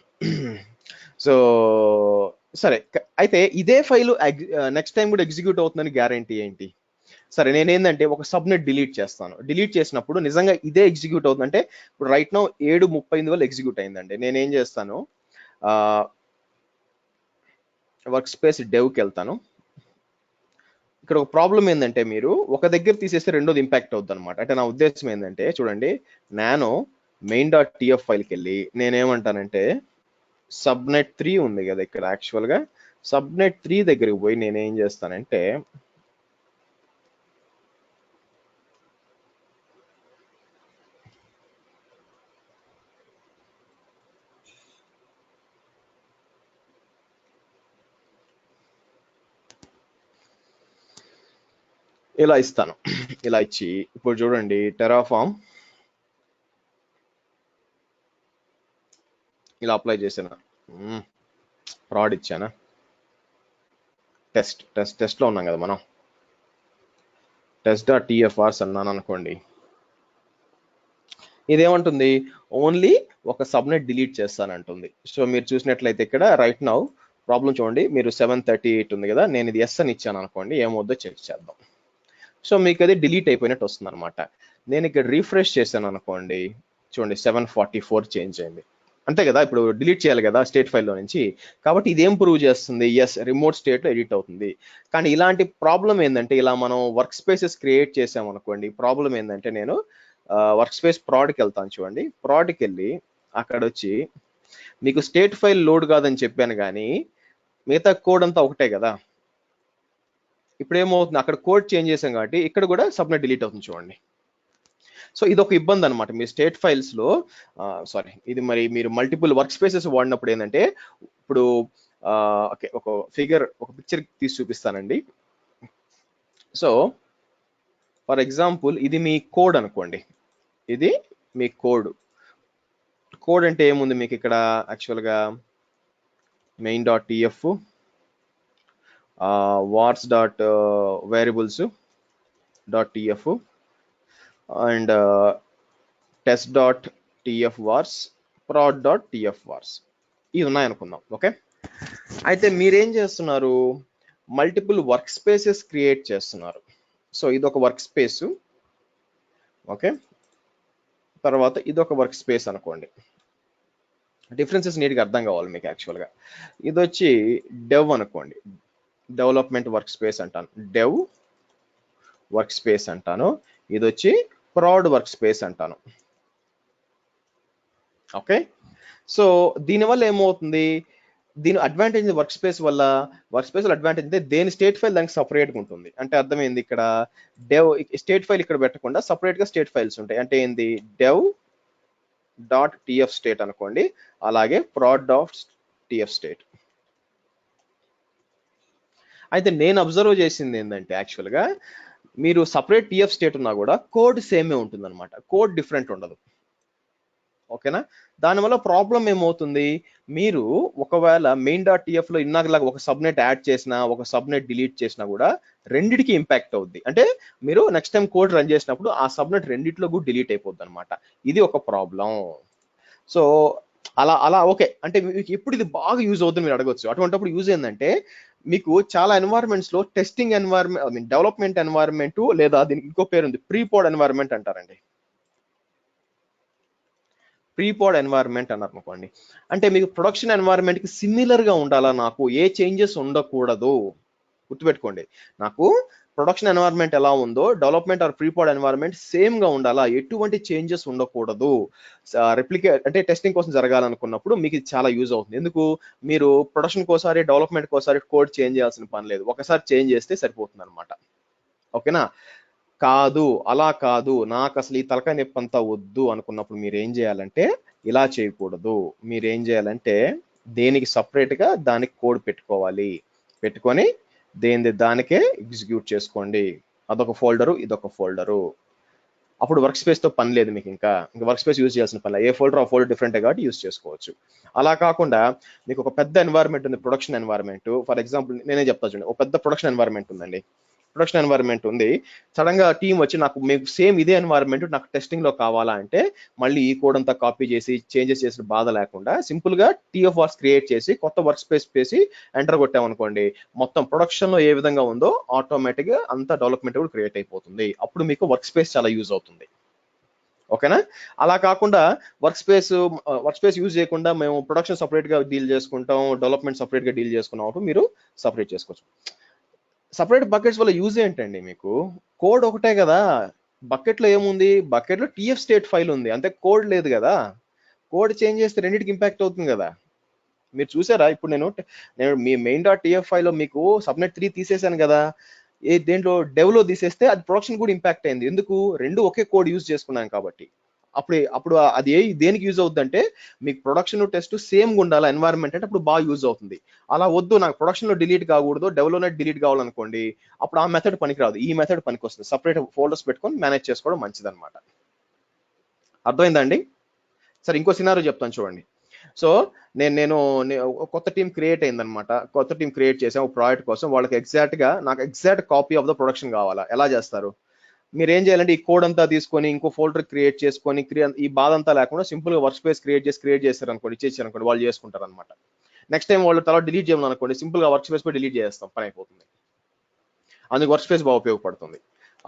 సో సరే, అయితే ఇదే ఫైల్ నెక్స్ట్ టైం కూడా ఎగ్జిక్యూట్ అవుతుందని గ్యారంటీ ఏంటి? సరే, నేనేందంటే ఒక సబ్నెట్ డిలీట్ చేస్తాను. డిలీట్ చేసినప్పుడు నిజంగా ఇదే ఎగ్జిక్యూట్ అవుతుందంటే, ఇప్పుడు రైట్ నౌ 7:38 వల్ల ఎగ్జిక్యూట్ అయిందండి. నేనేం చేస్తాను, వర్క్ స్పేస్ డెవ్కి వెళ్తాను. ఇక్కడ ఒక ప్రాబ్లం ఏంటంటే, మీరు ఒక దగ్గర తీసేస్తే రెండోది ఇంపాక్ట్ అవుతుంది అనమాట. అంటే నా ఉద్దేశం ఏంటంటే చూడండి, నేను main.tf ఫైల్కి వెళ్ళి నేనేమంటానంటే, సబ్నెట్ 3 ఉంది కదా ఇక్కడ, యాక్చువల్ గా సబ్నెట్ 3 దగ్గరికి పోయి నేనేం చేస్తానంటే, ఇలా ఇస్తాను. ఇలా ఇచ్చి ఇప్పుడు చూడండి, టెరాఫామ్ ఇలా అప్లై చేశాను, ప్రాడ్ ఇచ్చానా, టెస్ట్ లో ఉన్నాం కదా మనం, test.tfrs అన్నాను అనుకోండి, ఇదేమంటుంది, ఓన్లీ ఒక సబ్నెట్ డిలీట్ చేస్తానంటుంది. సో మీరు చూసినట్లయితే ఇక్కడ రైట్ నౌ ప్రాబ్లం చూడండి, మీరు 738 ఉంది కదా, నేను ఇది ఎస్ అని ఇచ్చాను అనుకోండి, ఏమవుద్దో చెక్ చేద్దాం. సో మీకు అది డిలీట్ అయిపోయినట్టు వస్తుంది అనమాట. నేను ఇక్కడ రీఫ్రెష్ చేశాను అనుకోండి, చూడండి 744 చేంజ్ అయింది. అంతే కదా, ఇప్పుడు డిలీట్ చేయాలి కదా స్టేట్ ఫైల్లో నుంచి, కాబట్టి ఇదేం ప్రూవ్ చేస్తుంది, ఎస్ రిమోట్ స్టేట్లో ఎడిట్ అవుతుంది. కానీ ఇలాంటి ప్రాబ్లం ఏంటంటే, ఇలా మనం వర్క్ స్పేసెస్ క్రియేట్ చేసాం అనుకోండి, ప్రాబ్లం ఏంటంటే, నేను వర్క్ స్పేస్ ప్రాడ్కి వెళ్తాను చూడండి, ప్రాడ్కి వెళ్ళి అక్కడ వచ్చి మీకు స్టేట్ ఫైల్ లోడ్ కాదని చెప్పాను, కానీ మిగతా కోడ్ అంతా ఒకటే కదా. ఇప్పుడు ఏమవుతుంది, అక్కడ కోడ్ చేంజ్ చేసాం కాబట్టి ఇక్కడ కూడా సబ్నెట్ డిలీట్ అవుతుంది చూడండి. సో ఇది ఒక ఇబ్బంది అనమాట మీ స్టేట్ ఫైల్స్ లో. ఇది మరి మీరు మల్టిపుల్ వర్క్ స్పేసెస్ వాడినప్పుడు ఏంటంటే, ఇప్పుడు ఓకే, ఒక పిక్చర్ తీసి చూపిస్తానండి. సో ఫర్ ఎగ్జాంపుల్ ఇది మీ కోడ్ అనుకోండి, ఇది మీ కోడ్ అంటే ఏముంది మీకు ఇక్కడ, యాక్చువల్గా main.tf vars.variables.tf and test.tfvars, prod.tfvars ఇవి ఉన్నాయనుకుందాం. ఓకే, అయితే మీరేం చేస్తున్నారు, మల్టిపుల్ వర్క్ స్పేసెస్ క్రియేట్ చేస్తున్నారు. సో ఇది ఒక వర్క్ స్పేస్, ఓకే, తర్వాత ఇది ఒక వర్క్ స్పేస్ అనుకోండి. డిఫరెన్సెస్ నీట్గా అర్థం కావాలి మీకు. యాక్చువల్గా ఇది వచ్చి డెవ్ అనుకోండి, డెవలప్మెంట్ వర్క్ స్పేస్ అంటాను, డెవ్ వర్క్ స్పేస్ అంటాను. ఇది వచ్చి ప్రాడ్ వర్క్ స్పేస్ అంటాను. ఓకే, సో దీనివల్ల ఏమవుతుంది, దీని అడ్వాంటేజ్ వర్క్ స్పేస్ వల్ల, వర్క్ స్పేస్ అడ్వాంటేజ్ అంటే దేని స్టేట్ ఫైల్ దానికి సపరేట్గా ఉంటుంది. అంటే అర్థమైంది, ఇక్కడ డెవ్ స్టేట్ ఫైల్ ఇక్కడ పెట్టకుండా సపరేట్గా స్టేట్ ఫైల్స్ ఉంటాయి. అంటే ఏంది, డెవ్ డాట్ టిఎఫ్ స్టేట్ అనుకోండి, అలాగే ప్రాడ్ డాట్ టిఎఫ్ స్టేట్. అయితే నేను అబ్జర్వ్ చేసింది ఏంటంటే, యాక్చువల్గా మీరు సపరేట్ టిఎఫ్ స్టేట్ ఉన్నా కూడా కోడ్ సేమే ఉంటుంది అనమాట, కోడ్ డిఫరెంట్ ఉండదు. ఓకేనా, దానివల్ల ప్రాబ్లం ఏమవుతుంది, మీరు ఒకవేళ మెయిన్ డాట్ టిఎఫ్లో ఇన్నాకలాగా ఒక సబ్నెట్ యాడ్ చేసినా, ఒక సబ్నెట్ డిలీట్ చేసినా కూడా రెండిటికి ఇంపాక్ట్ అవుద్ది. అంటే మీరు నెక్స్ట్ టైం కోడ్ రన్ చేసినప్పుడు ఆ సబ్నెట్ రెండిట్లో కూడా డిలీట్ అయిపోద్ది అనమాట. ఇది ఒక ప్రాబ్లం. సో అలా అలా ఓకే, అంటే మీకు ఎప్పుడు ఇది బాగా యూజ్ అవుతుంది మీరు అడగొచ్చు. అటువంటిప్పుడు యూజ్ ఏంటంటే, మీకు చాలా ఎన్వైరన్మెంట్స్ లో testing environment, I mean development environment, లేదా దీనికి ఇంకో పేరు ఉంది, ప్రీపోడ్ ఎన్వైరన్మెంట్ అంటారండి. ప్రీపోడ్ ఎన్వైరన్మెంట్ అన్నారు అనుకోండి, అంటే మీకు ప్రొడక్షన్ ఎన్వైరన్మెంట్ కి సిమిలర్ గా ఉండాలా, నాకు ఏ చేంజెస్ ఉండకూడదు. గుర్తుపెట్టుకోండి, నాకు ప్రొడక్షన్ ఎన్వైరన్మెంట్ ఎలా ఉందో డెవలప్మెంట్ ఆర్ ప్రీపోడ్ ఎన్వైరన్మెంట్ సేమ్ గా ఉండాలా, ఎటువంటి చేంజెస్ ఉండకూడదు. రెప్లికేట్ అంటే టెస్టింగ్ కోసం జరగాలనుకున్నప్పుడు మీకు ఇది చాలా యూజ్ అవుతుంది. ఎందుకు, మీరు ప్రొడక్షన్ కోసారి డెవలప్మెంట్ కోసారి కోడ్ చేంజ్ చేయాల్సిన పని లేదు, ఒకసారి చేంజ్ చేస్తే సరిపోతుంది అనమాట. ఓకేనా, కాదు అలా కాదు, నాకు అసలు ఈ తలకాయ నొప్పి అంతా వద్దు అనుకున్నప్పుడు మీరు ఏం చేయాలంటే, ఇలా చేయకూడదు. మీరు ఏం చేయాలంటే, దేనికి సపరేట్ గా దానికి కోడ్ పెట్టుకోవాలి, పెట్టుకొని దానికే ఎగ్జిక్యూట్ చేసుకోండి. అదొక ఫోల్డరు, ఇదొక ఫోల్డరు. అప్పుడు వర్క్ స్పేస్ తో పని లేదు మీకు, ఇంకా వర్క్ స్పేస్ యూజ్ చేయాల్సిన పని లేదు. ఏ ఫోల్డర్ ఆ ఫోల్డర్ డిఫరెంట్ కాబట్టి యూజ్ చేసుకోవచ్చు. అలా కాకుండా మీకు ఒక పెద్ద ఎన్వైరన్మెంట్ ఉంది, ప్రొడక్షన్ ఎన్వైరన్మెంట్. ఫర్ ఎగ్జాంపుల్ నేనే చెప్తా చూడండి, ఒక పెద్ద ప్రొడక్షన్ ఎన్వైరన్మెంట్ ఉందండి. ప్రొడక్షన్ ఎన్వైరన్మెంట్ ఉంది, సడన్ గా టీం వచ్చి నాకు మీకు సేమ్ ఇదే ఎన్వైరన్మెంట్ నాకు టెస్టింగ్ లో కావాలా అంటే, మళ్ళీ ఈ కోడ్ అంతా కాపీ చేసి చేంజెస్ చేసిన బాధ లేకుండా సింపుల్ గా టిఎఫ్ఆర్స్ క్రియేట్ చేసి కొత్త వర్క్ స్పేస్ చేసి ఎంటర్ కొట్టామనుకోండి, మొత్తం ప్రొడక్షన్ లో ఏ విధంగా ఉందో ఆటోమేటిక్ గా అంత డెవలప్మెంట్ కూడా క్రియేట్ అయిపోతుంది. అప్పుడు మీకు వర్క్ స్పేస్ చాలా యూజ్ అవుతుంది. ఓకేనా, అలా కాకుండా వర్క్ స్పేస్ యూజ్ చేయకుండా మేము ప్రొడక్షన్ సపరేట్ గా డీల్ చేసుకుంటాం, డెవలప్మెంట్ సపరేట్ గా డీల్ చేసుకున్నాం, మీరు సపరేట్ చేసుకోవచ్చు. సపరేట్ బకెట్స్ వల్ల యూజ్ ఏంటండి, మీకు కోడ్ ఒకటే కదా. బకెట్ లో ఏముంది, బకెట్ లో టిఎఫ్ స్టేట్ ఫైల్ ఉంది, అంతే, కోడ్ లేదు కదా. కోడ్ చేంజ్ చేస్తే రెండింటికి ఇంపాక్ట్ అవుతుంది కదా. మీరు చూసారా, ఇప్పుడు నేను మీ మెయిన్ డాట్ టిఎఫ్ ఫైల్ లో మీకు సబ్నెట్ 3 తీసేసాను కదా, దేంట్లో డెవ్ లో తీసేస్తే అది ప్రొడక్షన్ కూడా ఇంపాక్ట్ అయింది. ఎందుకు, రెండు ఒకే కోడ్ యూజ్ చేసుకున్నాం కాబట్టి. అప్పుడు అది దేనికి యూజ్ అవుతుంది అంటే, మీకు ప్రొడక్షన్ టెస్ట్ సేమ్ ఉండాలి ఎన్వైరన్మెంట్ అంటే అప్పుడు బాగా యూజ్ అవుతుంది. అలా వద్దు, నాకు ప్రొడక్షన్ లో డిలీట్ కాకూడదు, డెవలప్మెంట్ డిలీట్ కావాలనుకోండి, అప్పుడు ఆ మెథడ్ పనికిరాదు, ఈ మెథడ్ పనికి వస్తుంది. సపరేట్ ఫోల్డర్స్ పెట్టుకొని మేనేజ్ చేసుకోవడం మంచిది అనమాట. అర్థమైందండి? సరే, ఇంకో సినారియో చెప్తాను చూడండి. సో నేను కొత్త టీం క్రియేట్ అయిందనమాట, కొత్త టీం క్రియేట్ చేసాం ప్రాజెక్ట్ కోసం. వాళ్ళకి నాకు exact copy of the production కావాలా, ఎలా చేస్తారు? మీరు ఏం చేయాలంటే, ఈ కోడ్ అంతా తీసుకొని ఇంకో ఫోల్డర్ క్రియేట్ చేసుకొని ఈ బాధ అంతా లేకుండా సింపుల్ గా వర్క్ స్పేస్ క్రియేట్ చేశారు అనుకోండి, ఇచ్చేసారు అనుకోండి, వాళ్ళు చేసుకుంటారు అనమాట. నెక్స్ట్ టైం వాళ్ళు తర్వాత డిలీట్ చేయాలనుకోండి, సింపుల్ గా వర్క్ స్పేస్ పై డిలీట్ చేస్తాం, పని అయిపోతుంది. అందుకు వర్క్ స్పేస్ బాగా ఉపయోగపడుతుంది.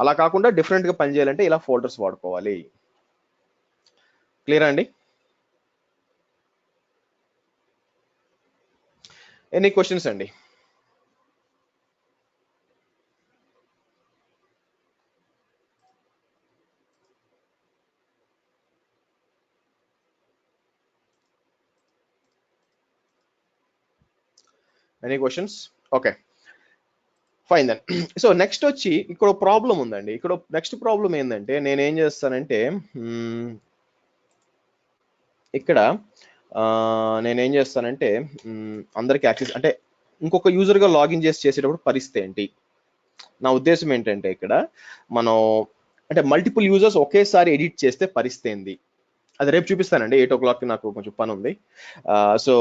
అలా కాకుండా డిఫరెంట్ గా పని చేయాలంటే ఇలా ఫోల్డర్స్ వాడుకోవాలి. క్లియర్ అండి? ఎనీ క్వశ్చన్స్ అండి? Any questions? Okay, fine then. So next వచ్చి ఇక్కడ ప్రాబ్లం ఉందండి. ఇక్కడ నెక్స్ట్ ప్రాబ్లం ఏంటంటే, నేనేం చేస్తానంటే, ఇక్కడ నేనేం చేస్తానంటే, అందరికి యాక్సెస్ అంటే ఇంకొక యూజర్ గా లాగిన్ చేసేటప్పుడు పరిస్థితి ఏంటి, నా ఉద్దేశం ఏంటంటే, ఇక్కడ మనం అంటే మల్టిపుల్ యూజర్స్ ఒకేసారి ఎడిట్ చేస్తే పరిస్థితి ఏంది, అది రేపు చూపిస్తానండి. 8 o'clock నాకు కొంచెం పని ఉంది. సో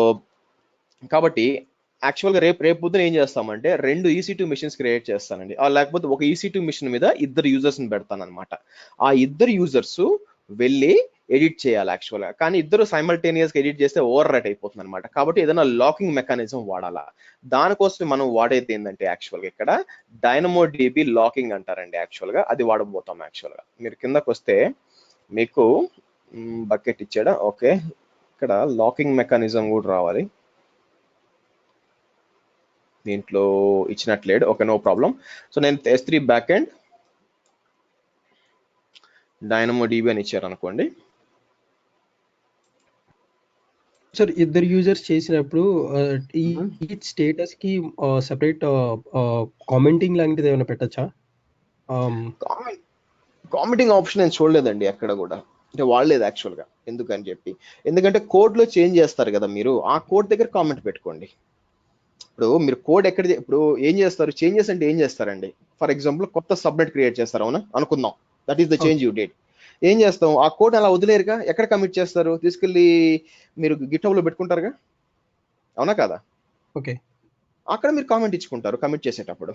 కాబట్టి యాక్చువల్గా రేపు పొద్దున ఏం చేస్తామంటే, 2 EC2 మిషన్స్ క్రియేట్ చేస్తానండి, లేకపోతే ఒక EC2 మిషన్ మీద 2 యూజర్స్ని పెడతాను అనమాట. ఆ 2 యూజర్స్ వెళ్ళి ఎడిట్ చేయాలి యాక్చువల్గా. కానీ ఇద్దరు సైమల్టేనియస్గా ఎడిట్ చేస్తే ఓవర్ రైట్ అయిపోతుంది అనమాట. కాబట్టి ఏదైనా లాకింగ్ మెకానిజం వాడాలా. దానికోసం మనం వాడేది ఏంటంటే యాక్చువల్గా ఇక్కడ DynamoDB లాకింగ్ అంటారండి యాక్చువల్గా. అది వాడబోతాం యాక్చువల్గా. మీరు కిందకు వస్తే మీకు బకెట్ ఇచ్చాడా, ఓకే, ఇక్కడ లాకింగ్ మెకానిజం కూడా రావాలి. దీంట్లో ఇచ్చినట్లేడు, ఓకే, నో ప్రాబ్లం. సో నేను S3 బ్యాక్ ఎండ్ DynamoDB అని ఇచ్చారు అనుకోండి. సార్ ఇద్దరు యూజర్స్ చేసినప్పుడు ఈ స్టేటస్ కి సెపరేట్ కామెంటింగ్ లాంటిది ఏమైనా పెట్టచ్చా? కామెంటింగ్ ఆప్షన్ నేను చూడలేదండి ఎక్కడ కూడా, అంటే వాడలేదు యాక్చువల్గా. ఎందుకని చెప్పి, ఎందుకంటే కోడ్లో చేంజ్ చేస్తారు కదా మీరు, ఆ కోడ్ దగ్గర కామెంట్ పెట్టుకోండి. ఇప్పుడు మీరు కోడ్ ఎక్కడ ఇప్పుడు ఏం చేస్తారు, చేంజెస్ అంటే ఏం చేస్తారండి? ఫర్ ఎగ్జాంపుల్ కొత్త సబ్నెట్ క్రియేట్ చేస్తారు, అవునా అనుకుందాం, that is the change you date. ఏం చేస్తాం, ఆ కోడ్ అలా వదిలేరుగా, ఎక్కడ కమిట్ చేస్తారు? తీసుకెళ్ళి మీరు గిట్హబ్లో పెట్టుకుంటారుగా, అవునా కదా? ఓకే, అక్కడ మీరు కామెంట్ ఇచ్చుకుంటారు కమిట్ చేసేటప్పుడు.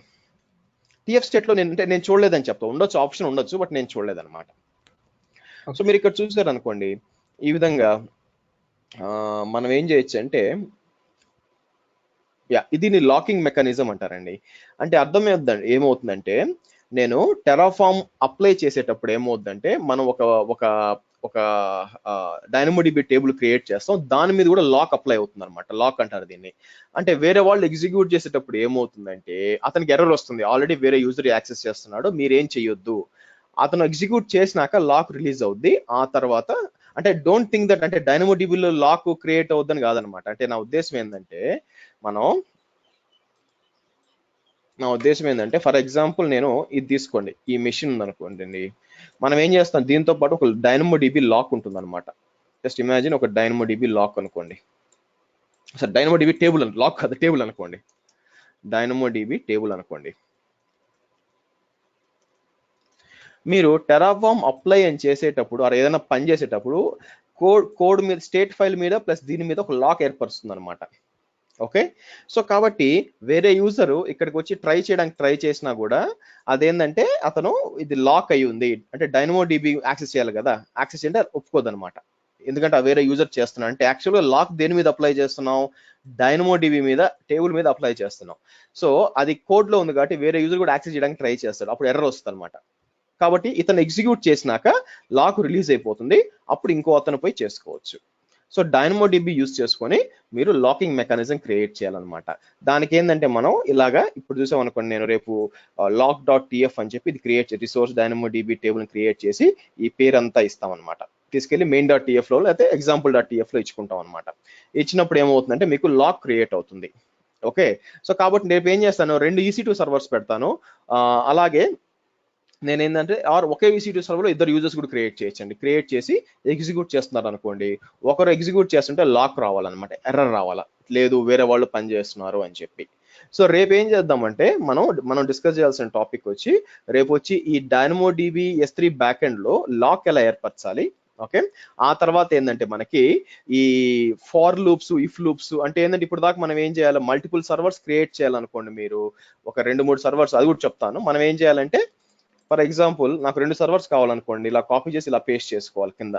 TF స్టేట్లో నేను చూడలేదని చెప్తా, ఉండొచ్చు, ఆప్షన్ ఉండొచ్చు, బట్ నేను చూడలేదన్నమాట. సో మీరు ఇక్కడ చూసారు అనుకోండి, ఈ విధంగా మనం ఏం చేయొచ్చు అంటే, దీన్ని లాకింగ్ మెకానిజం అంటారండి. అంటే అర్థం ఏమవుతుందంటే, నేను టెరాఫామ్ అప్లై చేసేటప్పుడు ఏమవుతుందంటే, మనం ఒక DynamoDB టేబుల్ క్రియేట్ చేస్తాం, దాని మీద కూడా లాక్ అప్లై అవుతుంది అనమాట. లాక్ అంటారు దీన్ని. అంటే వేరే వాళ్ళు ఎగ్జిక్యూట్ చేసేటప్పుడు ఏమవుతుందంటే, అతనికి ఎర్రర్ వస్తుంది, ఆల్రెడీ వేరే యూజర్ యాక్సెస్ చేస్తున్నాడు, మీరేం చేయొద్దు. అతను ఎగ్జిక్యూట్ చేసినాక లాక్ రిలీజ్ అవుద్ది. ఆ తర్వాత అంటే డోంట్ థింక్ దట్ అంటే DynamoDBలో లాక్ క్రియేట్ అవుద్దని కాదనమాట. అంటే నా ఉద్దేశం ఏంటంటే, ఫర్ ఎగ్జాంపుల్ నేను ఇది తీసుకోండి, ఈ మెషిన్ ఉందనుకోండి, మనం ఏం చేస్తాం, దీంతో పాటు ఒక DynamoDB లాక్ ఉంటుంది అనమాట. జస్ట్ ఇమాజిన్ ఒక DynamoDB లాక్ అనుకోండి, సార్ DynamoDB టేబుల్ లాక్ కాదు, టేబుల్ అనుకోండి, DynamoDB టేబుల్ అనుకోండి. మీరు టెరాఫామ్ అప్లై అని చేసేటప్పుడు ఆర్ ఏదైనా పని చేసేటప్పుడు కోడ్ మీద, స్టేట్ ఫైల్ మీద ప్లస్ దీని మీద ఒక లాక్ ఏర్పరుస్తుంది అనమాట. ఓకే, సో కాబట్టి వేరే యూజరు ఇక్కడికి వచ్చి ట్రై చేసినా కూడా అదేంటంటే అతను ఇది లాక్ అయి ఉంది అంటే DynamoDB యాక్సెస్ చేయాలి కదా, యాక్సెస్ అంటే ఒప్పుకోదు అనమాట. ఎందుకంటే ఆ వేరే యూజర్ చేస్తున్నాం అంటే యాక్చువల్గా లాక్ దేని మీద అప్లై చేస్తున్నాం, DynamoDB మీద టేబుల్ మీద అప్లై చేస్తున్నాం. సో అది కోడ్ లో ఉంది కాబట్టి వేరే యూజర్ కూడా యాక్సెస్ చేయడానికి ట్రై చేస్తాడు, అప్పుడు ఎర్రర్ వస్తుంది అనమాట. కాబట్టి ఇతను ఎగ్జిక్యూట్ చేసినాక లాక్ రిలీజ్ అయిపోతుంది, అప్పుడు ఇంకో అతను పోయి చేసుకోవచ్చు. సో DynamoDB యూజ్ చేసుకొని మీరు లాకింగ్ మెకానిజం క్రియేట్ చేయాలన్నమాట. దానికి ఏంటంటే మనం ఇలాగా ఇప్పుడు చూసాం అనుకోండి, నేను రేపు lock.tf అని చెప్పి ఇది క్రియేట్ చేసి రిసోర్స్ DynamoDB టేబుల్ క్రియేట్ చేసి ఈ పేరంతా ఇస్తాం అనమాట. తీసుకెళ్లి main.tf లో లేకపోతే example.tf లో ఇచ్చుకుంటాం అనమాట. ఇచ్చినప్పుడు ఏమవుతుందంటే మీకు లాక్ క్రియేట్ అవుతుంది. ఓకే, సో కాబట్టి రేపు ఏం చేస్తాను, 2 EC2 సర్వర్స్ పెడతాను. అలాగే నేను ఏంటంటే ఒకే EC2 సర్వర్లో ఇద్దరు యూజర్స్ కూడా క్రియేట్ చేయొచ్చండి. క్రియేట్ చేసి ఎగ్జిక్యూట్ చేస్తున్నారు అనుకోండి, ఒకరు ఎగ్జిక్యూట్ చేస్తుంటే లాక్ రావాలన్నమాట, ఎర్రర్ రావాలా, లేదు వేరే వాళ్ళు పని చేస్తున్నారు అని చెప్పి. సో రేపు ఏం చేద్దామంటే మనం డిస్కస్ చేయాల్సిన టాపిక్ వచ్చి రేపు వచ్చి ఈ DynamoDB S3 బ్యాక్ ఎండ్ లో లాక్ ఎలా ఏర్పరచాలి. ఓకే, ఆ తర్వాత ఏంటంటే మనకి ఈ ఫార్ లూప్స్, ఇఫ్ లూప్స్ అంటే ఏంటంటే ఇప్పుడు దాకా మనం ఏం చేయాలి, మల్టిపుల్ సర్వర్స్ క్రియేట్ చేయాలనుకోండి, మీరు ఒక 2-3 సర్వర్స్, అది కూడా చెప్తాను. మనం ఏం చేయాలంటే ఫర్ ఎగ్జాంపుల్ నాకు 2 సర్వర్స్ కావాలనుకోండి, ఇలా కాపీ చేసి ఇలా పేస్ట్ చేసుకోవాలి కింద.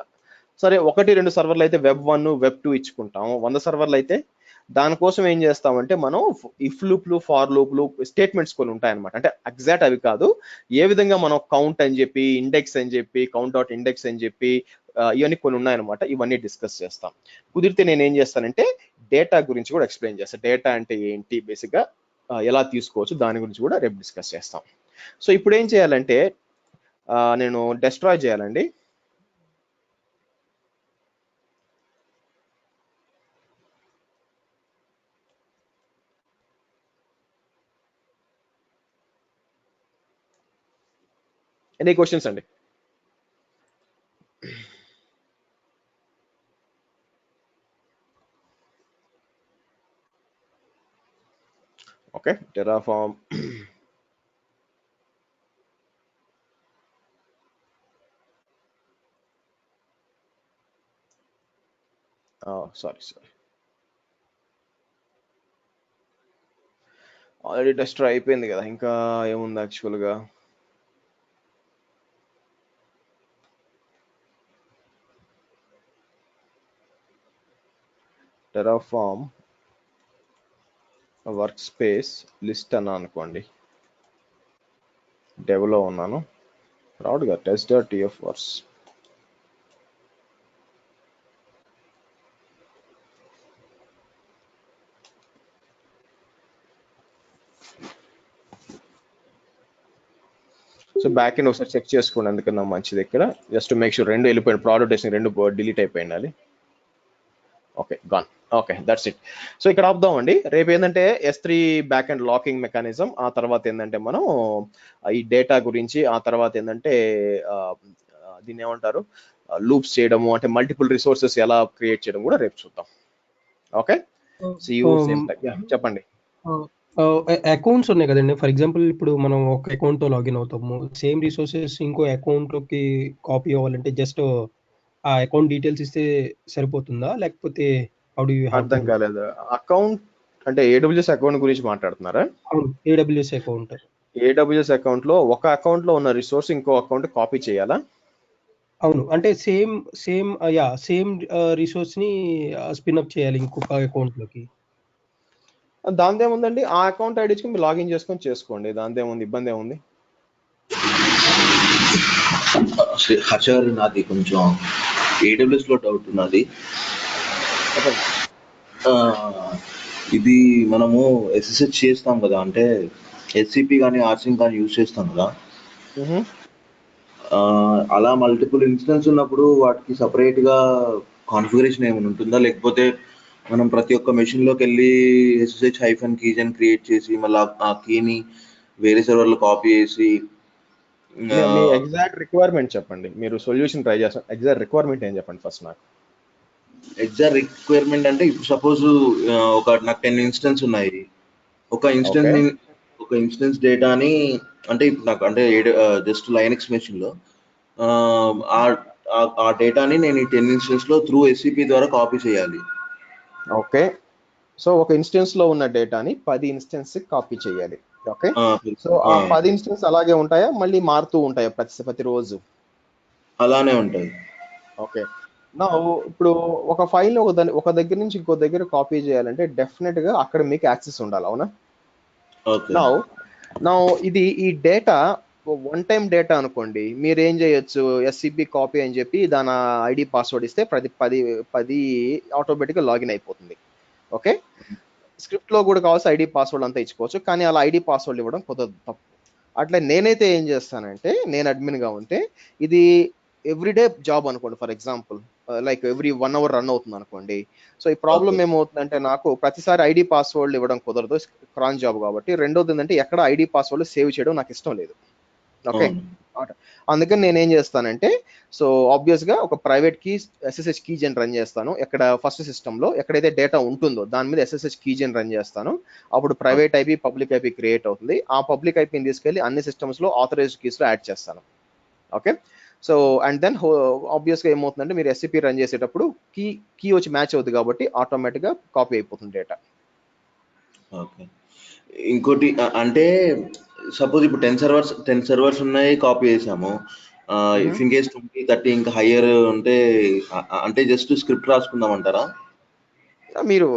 సరే 1-2 సర్వర్లు అయితే Web1 Web2 ఇచ్చుకుంటాము, 100 సర్వర్లు అయితే దానికోసం ఏం చేస్తామంటే మనం ఇఫ్ లూప్లు, ఫార్ లూప్లు, స్టేట్మెంట్స్ కొన్ని ఉంటాయన్నమాట. అంటే ఎగ్జాక్ట్ అవి కాదు, ఏ విధంగా మనం కౌంట్ అని చెప్పి, ఇండెక్స్ అని చెప్పి, count.index అని చెప్పి ఇవన్నీ కొన్ని ఉన్నాయన్నమాట. ఇవన్నీ డిస్కస్ చేస్తాం. కుదిరితే నేను ఏం చేస్తానంటే డేటా గురించి కూడా ఎక్స్ప్లెయిన్ చేస్తాను. డేటా అంటే ఏంటి, బేసిక్గా ఎలా తీసుకోవచ్చు, దాని గురించి కూడా రేపు డిస్కస్ చేస్తాం. సో ఇప్పుడు ఏం చేయాలంటే నేను డెస్ట్రాయ్ చేయాలండి. ఎనీ క్వశ్చన్స్ అండి? Okay, Terraform sorry already destroy అయిపోయింది కదా, ఇంకా ఏముంది యాక్చువల్గా. టెరాఫామ్ వర్క్ స్పేస్ లిస్ట్ అన్నా అనుకోండి, డెవ్లో ఉన్నాను, ప్రౌడ్గా test.tf వర్స్. సో బ్యాక్ ఎండ్ ఒకసారి చెక్ చేసుకోండి ఎందుకన్నా మంచిది. ఇక్కడ జస్ట్ మేక్ షూర్ రెండు వెళ్ళిపోయింది, ప్రోడక్ట్ టెస్టింగ్ రెండు డిలీట్ అయిపోయింది. Okay gone. Okay that's it. So ఇక్కడ ఆపుదామండి. రేపు ఏంటంటే S3 back and locking mechanism, ఆ తర్వాత ఏంటంటే మనం ఈ డేటా గురించి, ఆ తర్వాత ఏంటంటే దీన్ని ఏమంటారు లూప్స్ చేయడము, అంటే మల్టిపుల్ రిసోర్సెస్ ఎలా క్రియేట్ చేయడం కూడా రేపు చూద్దాం. Okay see you same time. చెప్పండి. అకౌంట్స్ ఉన్నాయి కదండి. ఫర్ ఎగ్జాంపుల్ ఇప్పుడు మనం ఒక అకౌంట్ తో లాగిన్ అవుతాము, సేమ్ రిసోర్సెస్ ఇంకో అకౌంట్ లోకి కాపీ అవ్వాలంటే జస్ట్ ఆ అకౌంట్ డీటెయిల్స్ ఇస్తే సరిపోతుందా, లేకపోతే హౌ డు యూ హ్యావ్ అర్థం కాలేదు. అకౌంట్ అంటే AWS అకౌంట్ గురించి మాట్లాడుతున్నారా? అవును, AWS అకౌంట్. AWS అకౌంట్ లో ఒక అకౌంట్ లో ఉన్న రిసోర్స్ ఇంకో అకౌంట్ కాపీ చేయాలా? అవును, అంటే సేమ్ రిసోర్స్ ని స్పిన్ అప్ చేయాలి ఇంకొక అకౌంట్ లోకి. దానిదేముందండి, ఆ అకౌంట్ ఐడి మీరు లాగిన్ చేసుకొని చేసుకోండి, దానిదేముంది, ఇబ్బంది ఏముంది? హర్ష గారు, నాది కొంచెం AWS లో డౌట్ ఉన్నది. చెప్పండి. ఇది మనము SSH చేస్తాం కదా, అంటే SCP కానీ ఆర్సింగ్ కానీ యూజ్ చేస్తాం కదా, అలా మల్టిపుల్ ఇన్స్టెన్స్ ఉన్నప్పుడు వాటికి సపరేట్ గా కాన్ఫిగరేషన్ ఏమైనా ఉంటుందా, లేకపోతే మనం ప్రతి ఒక్క మెషిన్ లోకి వెళ్ళి SSH-keys అని క్రియేట్ చేసి మళ్ళీ ఆ కీని వేరే సర్వర్లో కాపీ చేసి మీ ఎగ్జాక్ట్ రిక్వైర్మెంట్ చెప్పండి, మీరు సొల్యూషన్ ట్రై చేస్తాం. ఎగ్జాక్ట్ రిక్వైర్మెంట్ ఏం చెప్పండి ఫస్ట్ నాకు. ఎగ్జాక్ట్ రిక్వైర్మెంట్ అంటే ఇప్పుడు సపోజ్ నాకు 10 ఇన్స్టెన్స్ ఉన్నాయి. ఒక ఇన్స్టెన్స్ డేటాని, అంటే ఇప్పుడు నాకు అంటే జస్ట్ లైనక్స్ మెషిన్ లో ఆ డేటాని నేను ఈ 10 ఇన్స్టెన్స్ లో త్రూ SCP ద్వారా కాపీ చేయాలి. ఓకే, సో ఒక ఇన్స్టెన్స్ లో ఉన్న డేటాని 10 ఇన్స్టెన్స్ కాపీ చేయాలి. ఓకే, సో ఆ 10 ఇన్స్టెన్స్ అలాగే ఉంటాయా, మళ్ళీ మారుతూ ఉంటాయా ప్రతి రోజు? అలానే ఉంటాయి. ఓకే, నా ఇప్పుడు ఒక ఫైల్ ఒక దగ్గర నుంచి ఇంకో దగ్గర కాపీ చేయాలంటే డెఫినెట్ గా అక్కడ మీకు యాక్సెస్ ఉండాలి, అవునా? నా ఇది ఈ డేటా వన్ టైం డేటా అనుకోండి, మీరు ఏం చేయొచ్చు, SCP కాపీ అని చెప్పి దాని ID పాస్వర్డ్ ఇస్తే 10 ఆటోమేటిక్గా లాగిన్ అయిపోతుంది. ఓకే, స్క్రిప్ట్ లో కూడా కావాల్సి ID పాస్వర్డ్ అంతా ఇచ్చుకోవచ్చు, కానీ అలా ID పాస్వర్డ్ ఇవ్వడం కుదరదు, తప్పు. అట్లా నేనైతే ఏం చేస్తానంటే, నేను అడ్మిన్ గా ఉంటే ఇది ఎవ్రీడే జాబ్ అనుకోండి, for example like every 1 hour run అవుతుంది అనుకోండి. సో ఈ ప్రాబ్లం ఏమవుతుందంటే, నాకు ప్రతిసారి ID పాస్వర్డ్ ఇవ్వడం కుదరదు, క్రాన్ జాబ్ కాబట్టి. రెండోది ఏంటంటే, ఎక్కడ ID పాస్వర్డ్ సేవ్ చేయడం నాకు ఇష్టం లేదు. ఓకే, అందుకని నేను ఏం చేస్తానంటే, సో ఆబ్వియస్ గా ఒక ప్రైవేట్ కీ SSH కీజెన్ రన్ చేస్తాను. ఎక్కడ ఫస్ట్ సిస్టమ్ లో ఎక్కడైతే డేటా ఉంటుందో దాని మీద SSH కీజెన్ రన్ చేస్తాను. అప్పుడు private IP public IP create అవుతుంది. ఆ పబ్లిక్ IPని తీసుకెళ్లి అన్ని సిస్టమ్స్ లో ఆథరైజ్డ్ కీస్ లో యాడ్ చేస్తాను. Okay, so and then obvious గా ఏమవుతుందంటే, మీరు SCP రన్ చేసేటప్పుడు కీ వచ్చి మ్యాచ్ అవుతుంది కాబట్టి ఆటోమేటిక్ గా కాపీ అయిపోతుంది డేటా. ఓకే, ఇంకోటి అంటే సపోజ్ ఇప్పుడు 10 సర్వర్స్ ఉన్నాయి, కాపీ చేసాము. ఇఫ్ ఇన్ కేస్ 20-30 ఇంకా హయ్యర్ ఉంటే అంటే జస్ట్ స్క్రిప్ట్ రాసుకుందాం అంటారా? మీరు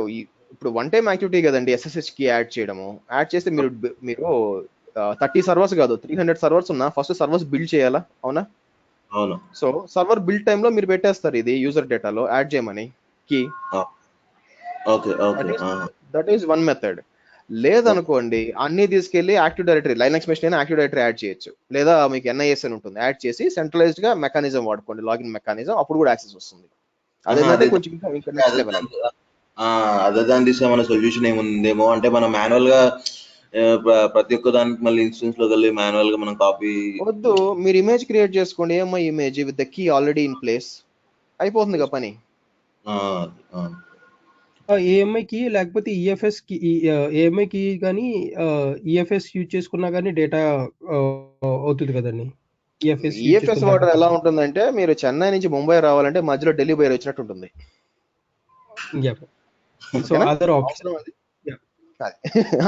ఇప్పుడు వన్ టైం యాక్టివిటీ కదండి SSH కి యాడ్ చేయడము. యాడ్ చేస్తే మీరు 30 సర్వర్స్ కాదు, 300 సర్వర్స్ ఉన్నా ఫస్ట్ సర్వర్స్ బిల్డ్ చేయాలా, అవునా? అవును. సో సర్వర్ బిల్డ్ టైంలో మీరు పెట్టేస్తారు ఇది యూజర్ డేటాలో యాడ్ చేయమని key. That is one method. లేదనుకోండి, అన్ని తీసుకెళ్లి యాక్టివ్ డైరెక్టరీ, లైనక్స్ మెషిన్ అయినా యాక్టివ్ డైరెక్టరీ యాడ్ చేయొచ్చు, లేదా మీకు NIS అని ఉంటుంది, యాడ్ చేసి సెంట్రలైజ్డ్ గా మెకానిజం వాడుకోండి, లాగిన్ మెకానిజం, అప్పుడు కూడా యాక్సెస్ వస్తుంది. అదేంటంటే కొంచెం ఇంకా next level. Other than this ఏమైనా సొల్యూషన్ ఏముందేమో, అంటే మనం మాన్యువల్ గా ప్రతి ఒక్క దానికి మళ్ళీ ఇన్స్టెన్స్ లో వెళ్ళి మాన్యువల్ గా మనం కాపీ వద్దు, మీరు ఇమేజ్ క్రియేట్ చేసుకోండి, AMI image with the key already in place, అయిపోతుంది కదా పని. AMI కి లేకపోతే EFS కి, AMI కి కానీ EFS యూజ్ చేసుకున్నా కానీ డేటా అవుతుంది కదండి. EFS వాటర్ ఎలా ఉంటుందంటే, మీరు చెన్నై నుంచి ముంబై రావాలంటే మధ్యలో ఢిల్లీ బయర్ వచ్చినట్టు ఉంటుంది. సో అదర్ ఆప్షన్ అది.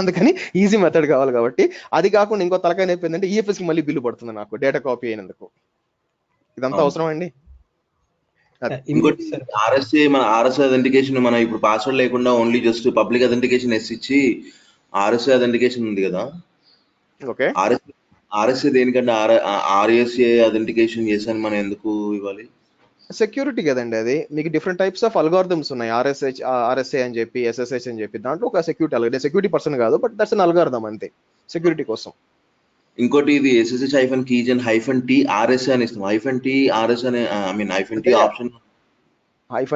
అందుకని ఈజీ మెథడ్ కావాలి కాబట్టి. అది కాకుండా ఇంకో తలకాయ అయిపోయిందంటే, EFS కి మళ్ళీ బిల్లు పడుతుంది నాకు డేటా కాపీ అయినందుకు. ఇదంతా అవసరం అండి. అది ఇంకోటి సరే ఆర్ఎస్ఏ అథెంటికేషన్ మనం ఇప్పుడు పాస్వర్డ్ లేకుండా ఓన్లీ జస్ట్ పబ్లిక్ అథెంటికేషన్ ఇచ్చి ఆర్ఎస్ఏ అథెంటికేషన్ ఉంది కదా, ఓకే. ఆర్ఎస్ఏ దేనికంటే ఆర్ఎస్ఏ అథెంటికేషన్ చేసాను మనం ఎందుకు ఇవ్వాలి? సెక్యూరిటీ కదండి అది. మీకు డిఫరెంట్ టైప్స్ ఆఫ్ అల్గారిథమ్స్ ఉన్నాయి. ఆర్ఎస్ఏ అని చెప్పి, ఎస్ఎస్హెచ్ అని చెప్పి, దాంట్లో ఒక సెక్యూరిటీ అల్గారిథం. సెక్యూరిటీ పర్సన్ కాదు, బట్ దట్స్ అన్ అల్గారిథం అంతే, సెక్యూరిటీ కోసం. ఇంకోటి ఇది SSH -keygen -t RSA అని ఇస్తాం. -t RSA అనే -t అంటే ఆప్షన్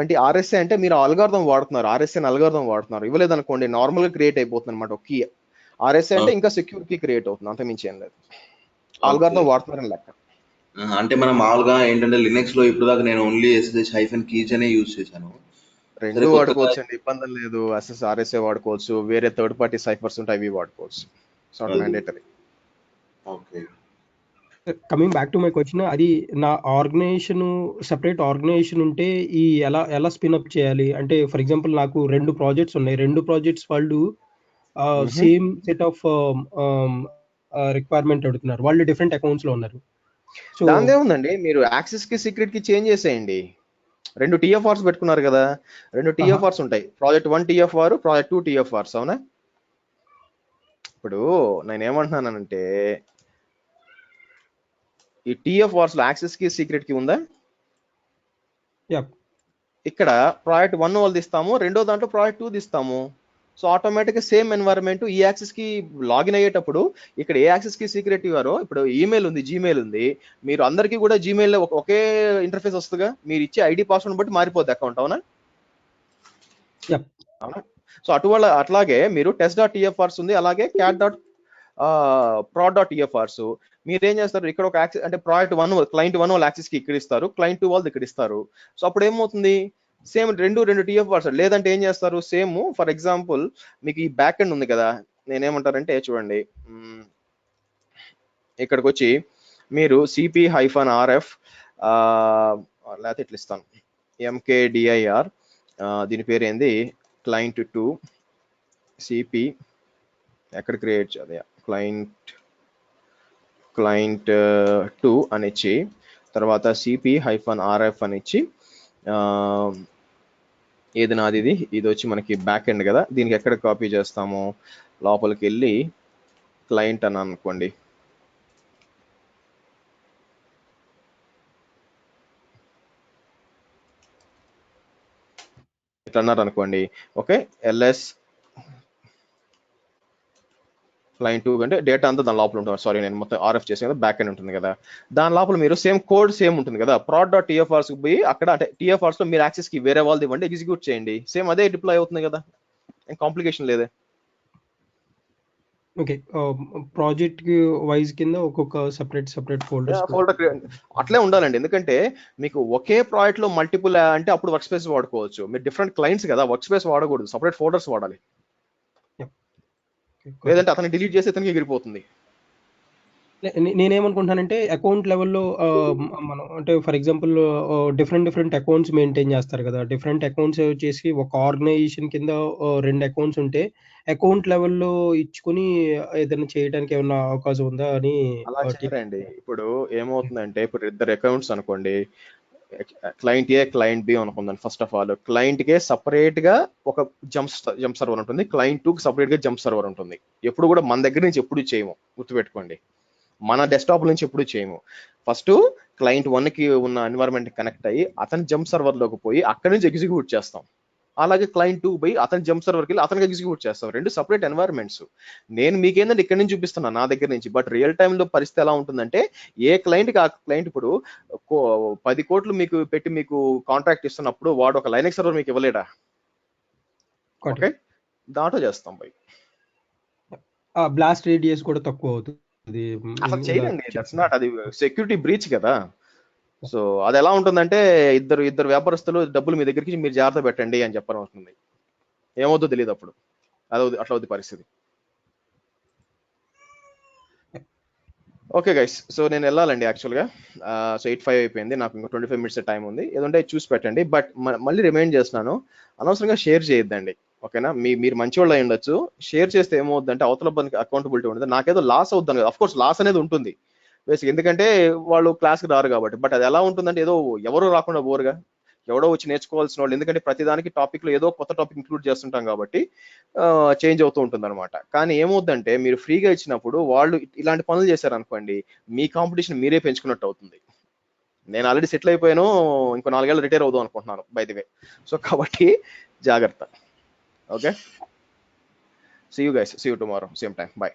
-t ఆర్ఎస్ఏ అంటే మీరు అల్గారిథం వాడుతున్నారు, ఆర్ఎస్ఏ అల్గారిథం వాడుతున్నారు. ఇవ్వలేదు అనుకోండి, నార్మల్ గా క్రియేట్ అయిపోతుంది అనమాట ఒక కీ. ఆర్ఎస్ఏ అంటే ఇంకా సెక్యూర్ కీ క్రియేట్ అవుతుంది, అంత మించి ఏం లేదు. అల్గారిథం వాడుతున్నారని లెక్క. అంటే మనం మామూలుగా ఏంటంటే లినక్స్ లో ఇప్పుడు దాకా నేను ఓన్లీ SSH -keygen యూజ్ చేశాను. రెండు వాడుకోవచ్చు అండి, ఇబ్బంది లేదు. ఆర్ఎస్ఏ వాడుకోవచ్చు, వేరే థర్డ్ పార్టీ సైఫర్స్ ఉంటాయి, అవి వాడుకోవచ్చు. It's not mandatory. Okay. Coming back to my question, అది నా ఆర్గనైజేషన్ సెపరేట్ ఆర్గనైజేషన్ ఉంటే ఈ ఎలా స్పిన్అప్ చేయాలి అంటే, ఫర్ ఎగ్జాంపుల్ నాకు 2 ప్రాజెక్ట్స్ ఉన్నాయి. 2 ప్రాజెక్ట్స్ వాళ్ళు సేమ్ సెట్ ఆఫ్ రిక్వైర్మెంట్ అడుగుతున్నారు. వాళ్ళు డిఫరెంట్ అకౌంట్స్ లో ఉన్నారు. సో దానిదే ఉందండి, మీరు యాక్సెస్ కి సీక్రెట్ కి చేంజ్ చేసేయండి. 2 TFRs పెట్టుకున్నారు కదా, 2 TFRs ఉంటాయి. ప్రాజెక్ట్ 1 TFR, ప్రాజెక్ట్ 2 TFRs, అవునా? ఇప్పుడు నేను ఏమంటున్నానంటే, ఈ TFRs లో యాక్సెస్ కి సీక్రెట్ కి ఉందా? ఇక్కడ ప్రాజెక్ట్ 1 వాళ్ళు తీస్తాము, రెండో దాంట్లో ప్రాజెక్ట్ 2 తీస్తాము. సో ఆటోమేటిక్ గా సేమ్ ఎన్వైరన్మెంట్ ఈ యాక్సెస్ కి లాగిన్ అయ్యేటప్పుడు ఇక్కడ ఏ యాక్సెస్ కి సీక్రెట్ ఇవ్వారో, ఇప్పుడు ఈమెయిల్ ఉంది, జీమెయిల్ ఉంది, మీరు అందరికీ కూడా జీమెయిల్ లో ఒకే ఇంటర్ఫేస్ వస్తుందిగా, మీరు ఇచ్చే ఐడి పాస్వర్డ్ బట్టి మారిపోద్ది అకౌంట్, అవునా? అవునా? సో అట్లాగే మీరు test.tfrs ఉంది, అలాగే cat.prod.tfrs. మీరేం చేస్తారు, ఇక్కడ ఒక యాక్సెస్ అంటే ప్రాజెక్ట్ 1 క్లయింట్ 1 వాళ్ళు యాక్సెస్ కి ఇక్కడ ఇస్తారు, క్లయింట్ 2 వాళ్ళు ఇక్కడ ఇస్తారు. సో అప్పుడు ఏమవుతుంది, సేమ్ రెండు TFRs. లేదంటే ఏం చేస్తారు, సేమ్ ఫర్ ఎగ్జాంపుల్ మీకు ఈ బ్యాక్ ఎండ్ ఉంది కదా, నేనేమంటారంటే చూడండి, ఇక్కడికి వచ్చి మీరు CP-RF లేకపోతే ఇట్లా ఇస్తాను, MKDIR, దీని పేరు ఏంది, క్లయింట్ 2 CP ఎక్కడ క్రియేట్ చేయాలి, క్లయింట్ 2 అని ఇచ్చి, తర్వాత CP-RF అని ఇచ్చి, ఏది నాది, ఇది వచ్చి మనకి బ్యాక్ ఎండ్ కదా, దీనికి ఎక్కడ కాపీ చేస్తాము, లోపలికి వెళ్ళి క్లయింట్ అని అనుకోండి, ఇట్లా అన్నారు అనుకోండి. ఓకే, LS క్లయింట్ 2 అంటే డేటా అంతా దాని లోపల ఉంటుంది. సారీ, నేను మొత్తం RF చేసాను కదా, బ్యాక్ ఎండ్ ఉంటుంది కదా, దాని లోపల మీరు సేమ్ కోడ్ సేమ్ ఉంటుంది కదా, prod.tfrs పోయి అక్కడ అంటే TFRs లో మీరు యాక్సెస్ కి వేరే వాళ్ళది ఇవ్వండి, ఎగ్జిక్యూట్ చేయండి, సేమ్ అదే డిప్లాయ్ అవుతుంది కదా, ఏం కాంప్లికేషన్ లేదే. ఓకే, ప్రాజెక్ట్ వైజ్ కింద ఒక్కొక్క సెపరేట్ ఫోల్డర్ అట్లే ఉండాలండి, ఎందుకంటే మీకు ఒకే ప్రాజెక్ట్ లో మల్టిపుల్ అంటే అప్పుడు వర్క్ స్పేస్ వాడుకోవచ్చు. మీరు డిఫరెంట్ క్లయింట్స్ కదా, వర్క్ స్పేస్ వాడకూడదు, సపరేట్ ఫోల్డర్స్ వాడాలి. లేదంటే అతను డిలీట్ చేసి అతనికి ఎగిరిపోతుంది. నేనేమనుకుంటున్నానంటే అకౌంట్ లెవెల్లో మనం అంటే for example different accounts maintain చేస్తారు కదా, డిఫరెంట్ అకౌంట్స్ వచ్చేసి ఒక ఆర్గనైజేషన్ కింద 2 అకౌంట్స్ ఉంటే అకౌంట్ లెవెల్లో ఇచ్చుకుని ఏదైనా చేయడానికి ఏమన్నా అవకాశం ఉందా అని. అలా చేయరండి. ఇప్పుడు ఏమవుతుందంటే, ఇప్పుడు 2 అకౌంట్స్ అనుకోండి, క్లయింట్ ఏ క్లయింట్ బి అనుకుందాం. First of all client K separate గా ఒక జంప్ సర్వర్ ఉంటుంది, క్లయింట్ 2 కి సపరేట్ గా జంప్ సర్వర్ ఉంటుంది. ఎప్పుడు కూడా మన దగ్గర నుంచి ఎప్పుడు చేయము, గుర్తుపెట్టుకోండి, మన డెస్క్టాప్ నుంచి ఎప్పుడు చేయము. ఫస్ట్ క్లయింట్ 1 కి ఉన్న ఎన్వైరన్మెంట్ కనెక్ట్ అయ్యి అతని జంప్ సర్వర్ లోకి పోయి అక్కడి నుంచి ఎగ్జిక్యూట్ చేస్తాం. అలాగే క్లయింట్ 2 పోయి అతని జంప్ సర్వర్కి వెళ్ళి అతనికి ఎగ్జిక్యూట్ చేస్తాం. 2 సపరేట్ ఎన్వైరన్మెంట్స్. నేను మీకేందంటే ఇక్కడ నుంచి చూపిస్తున్నా నా దగ్గర నుంచి, బట్ రియల్ టైంలో పరిస్థితి ఎలా ఉంటుందంటే, ఏ క్లయింట్కి ఆ క్లయింట్ ఇప్పుడు 10 కోట్లు మీకు పెట్టి మీకు కాంట్రాక్ట్ ఇస్తున్నప్పుడు వాడు ఒక లైనక్స్ సర్వర్ మీకు ఇవ్వలేడా? ఓకే, దాంట్లో చేస్తాం పోయి. బ్లాస్ట్ రేడియస్ కూడా తక్కువ అవుతుంది. అసలు చేయకండి, దట్స్ నాట్, అది సెక్యూరిటీ బ్రీచ్ కదా. సో అది ఎలా ఉంటుందంటే, ఇద్దరు వ్యాపారస్తులు డబ్బులు మీ దగ్గరికి మీరు జాగ్రత్త పెట్టండి అని చెప్పడం అవుతుంది, ఏమవుతుందో తెలియదు అప్పుడు, అట్లా అవుతుంది పరిస్థితి. ఓకే గైస్, సో నేను వెళ్ళాలండి యాక్చువల్గా. సో 8:05 అయిపోయింది, నాకు ఇంకా 25 మినిట్స్ టైం ఉంది. ఏదంటే చూసి పెట్టండి, బట్ మళ్ళీ రిమైండ్ చేస్తున్నాను, అనవసరంగా షేర్ చేయొద్దండి, ఓకేనా? మీరు మంచి వాళ్ళు అయి ఉండొచ్చు, షేర్ చేస్తే ఏమవుతుందంటే అవతల పనికి అకౌంటబిలిటీ ఉంటుంది, నాకేదో లాస్ అవుతుంది కదా. అఫ్ కోర్స్ లాస్ అనేది ఉంటుంది బేసిక్, ఎందుకంటే వాళ్ళు క్లాస్కి రారు కాబట్టి. బట్ అది ఎలా ఉంటుందంటే, ఏదో ఎవరు రాకుండా బోరుగా ఎవడో వచ్చి నేర్చుకోవాల్సిన వాళ్ళు, ఎందుకంటే ప్రతిదానికి టాపిక్లో ఏదో కొత్త టాపిక్ ఇంక్లూడ్ చేస్తుంటాం కాబట్టి చేంజ్ అవుతూ ఉంటుంది అనమాట. కానీ ఏమవుతుందంటే మీరు ఫ్రీగా ఇచ్చినప్పుడు వాళ్ళు ఇలాంటి పనులు చేశారనుకోండి, మీ కాంపిటీషన్ మీరే పెంచుకున్నట్టు అవుతుంది. నేను ఆల్రెడీ సెటిల్ అయిపోయాను, ఇంకో 4 ఏళ్ళు రిటైర్ అవుదాం అనుకుంటున్నాను బై ది వే. సో కాబట్టి జాగ్రత్త. Okay, see you guys, see you tomorrow same time, bye.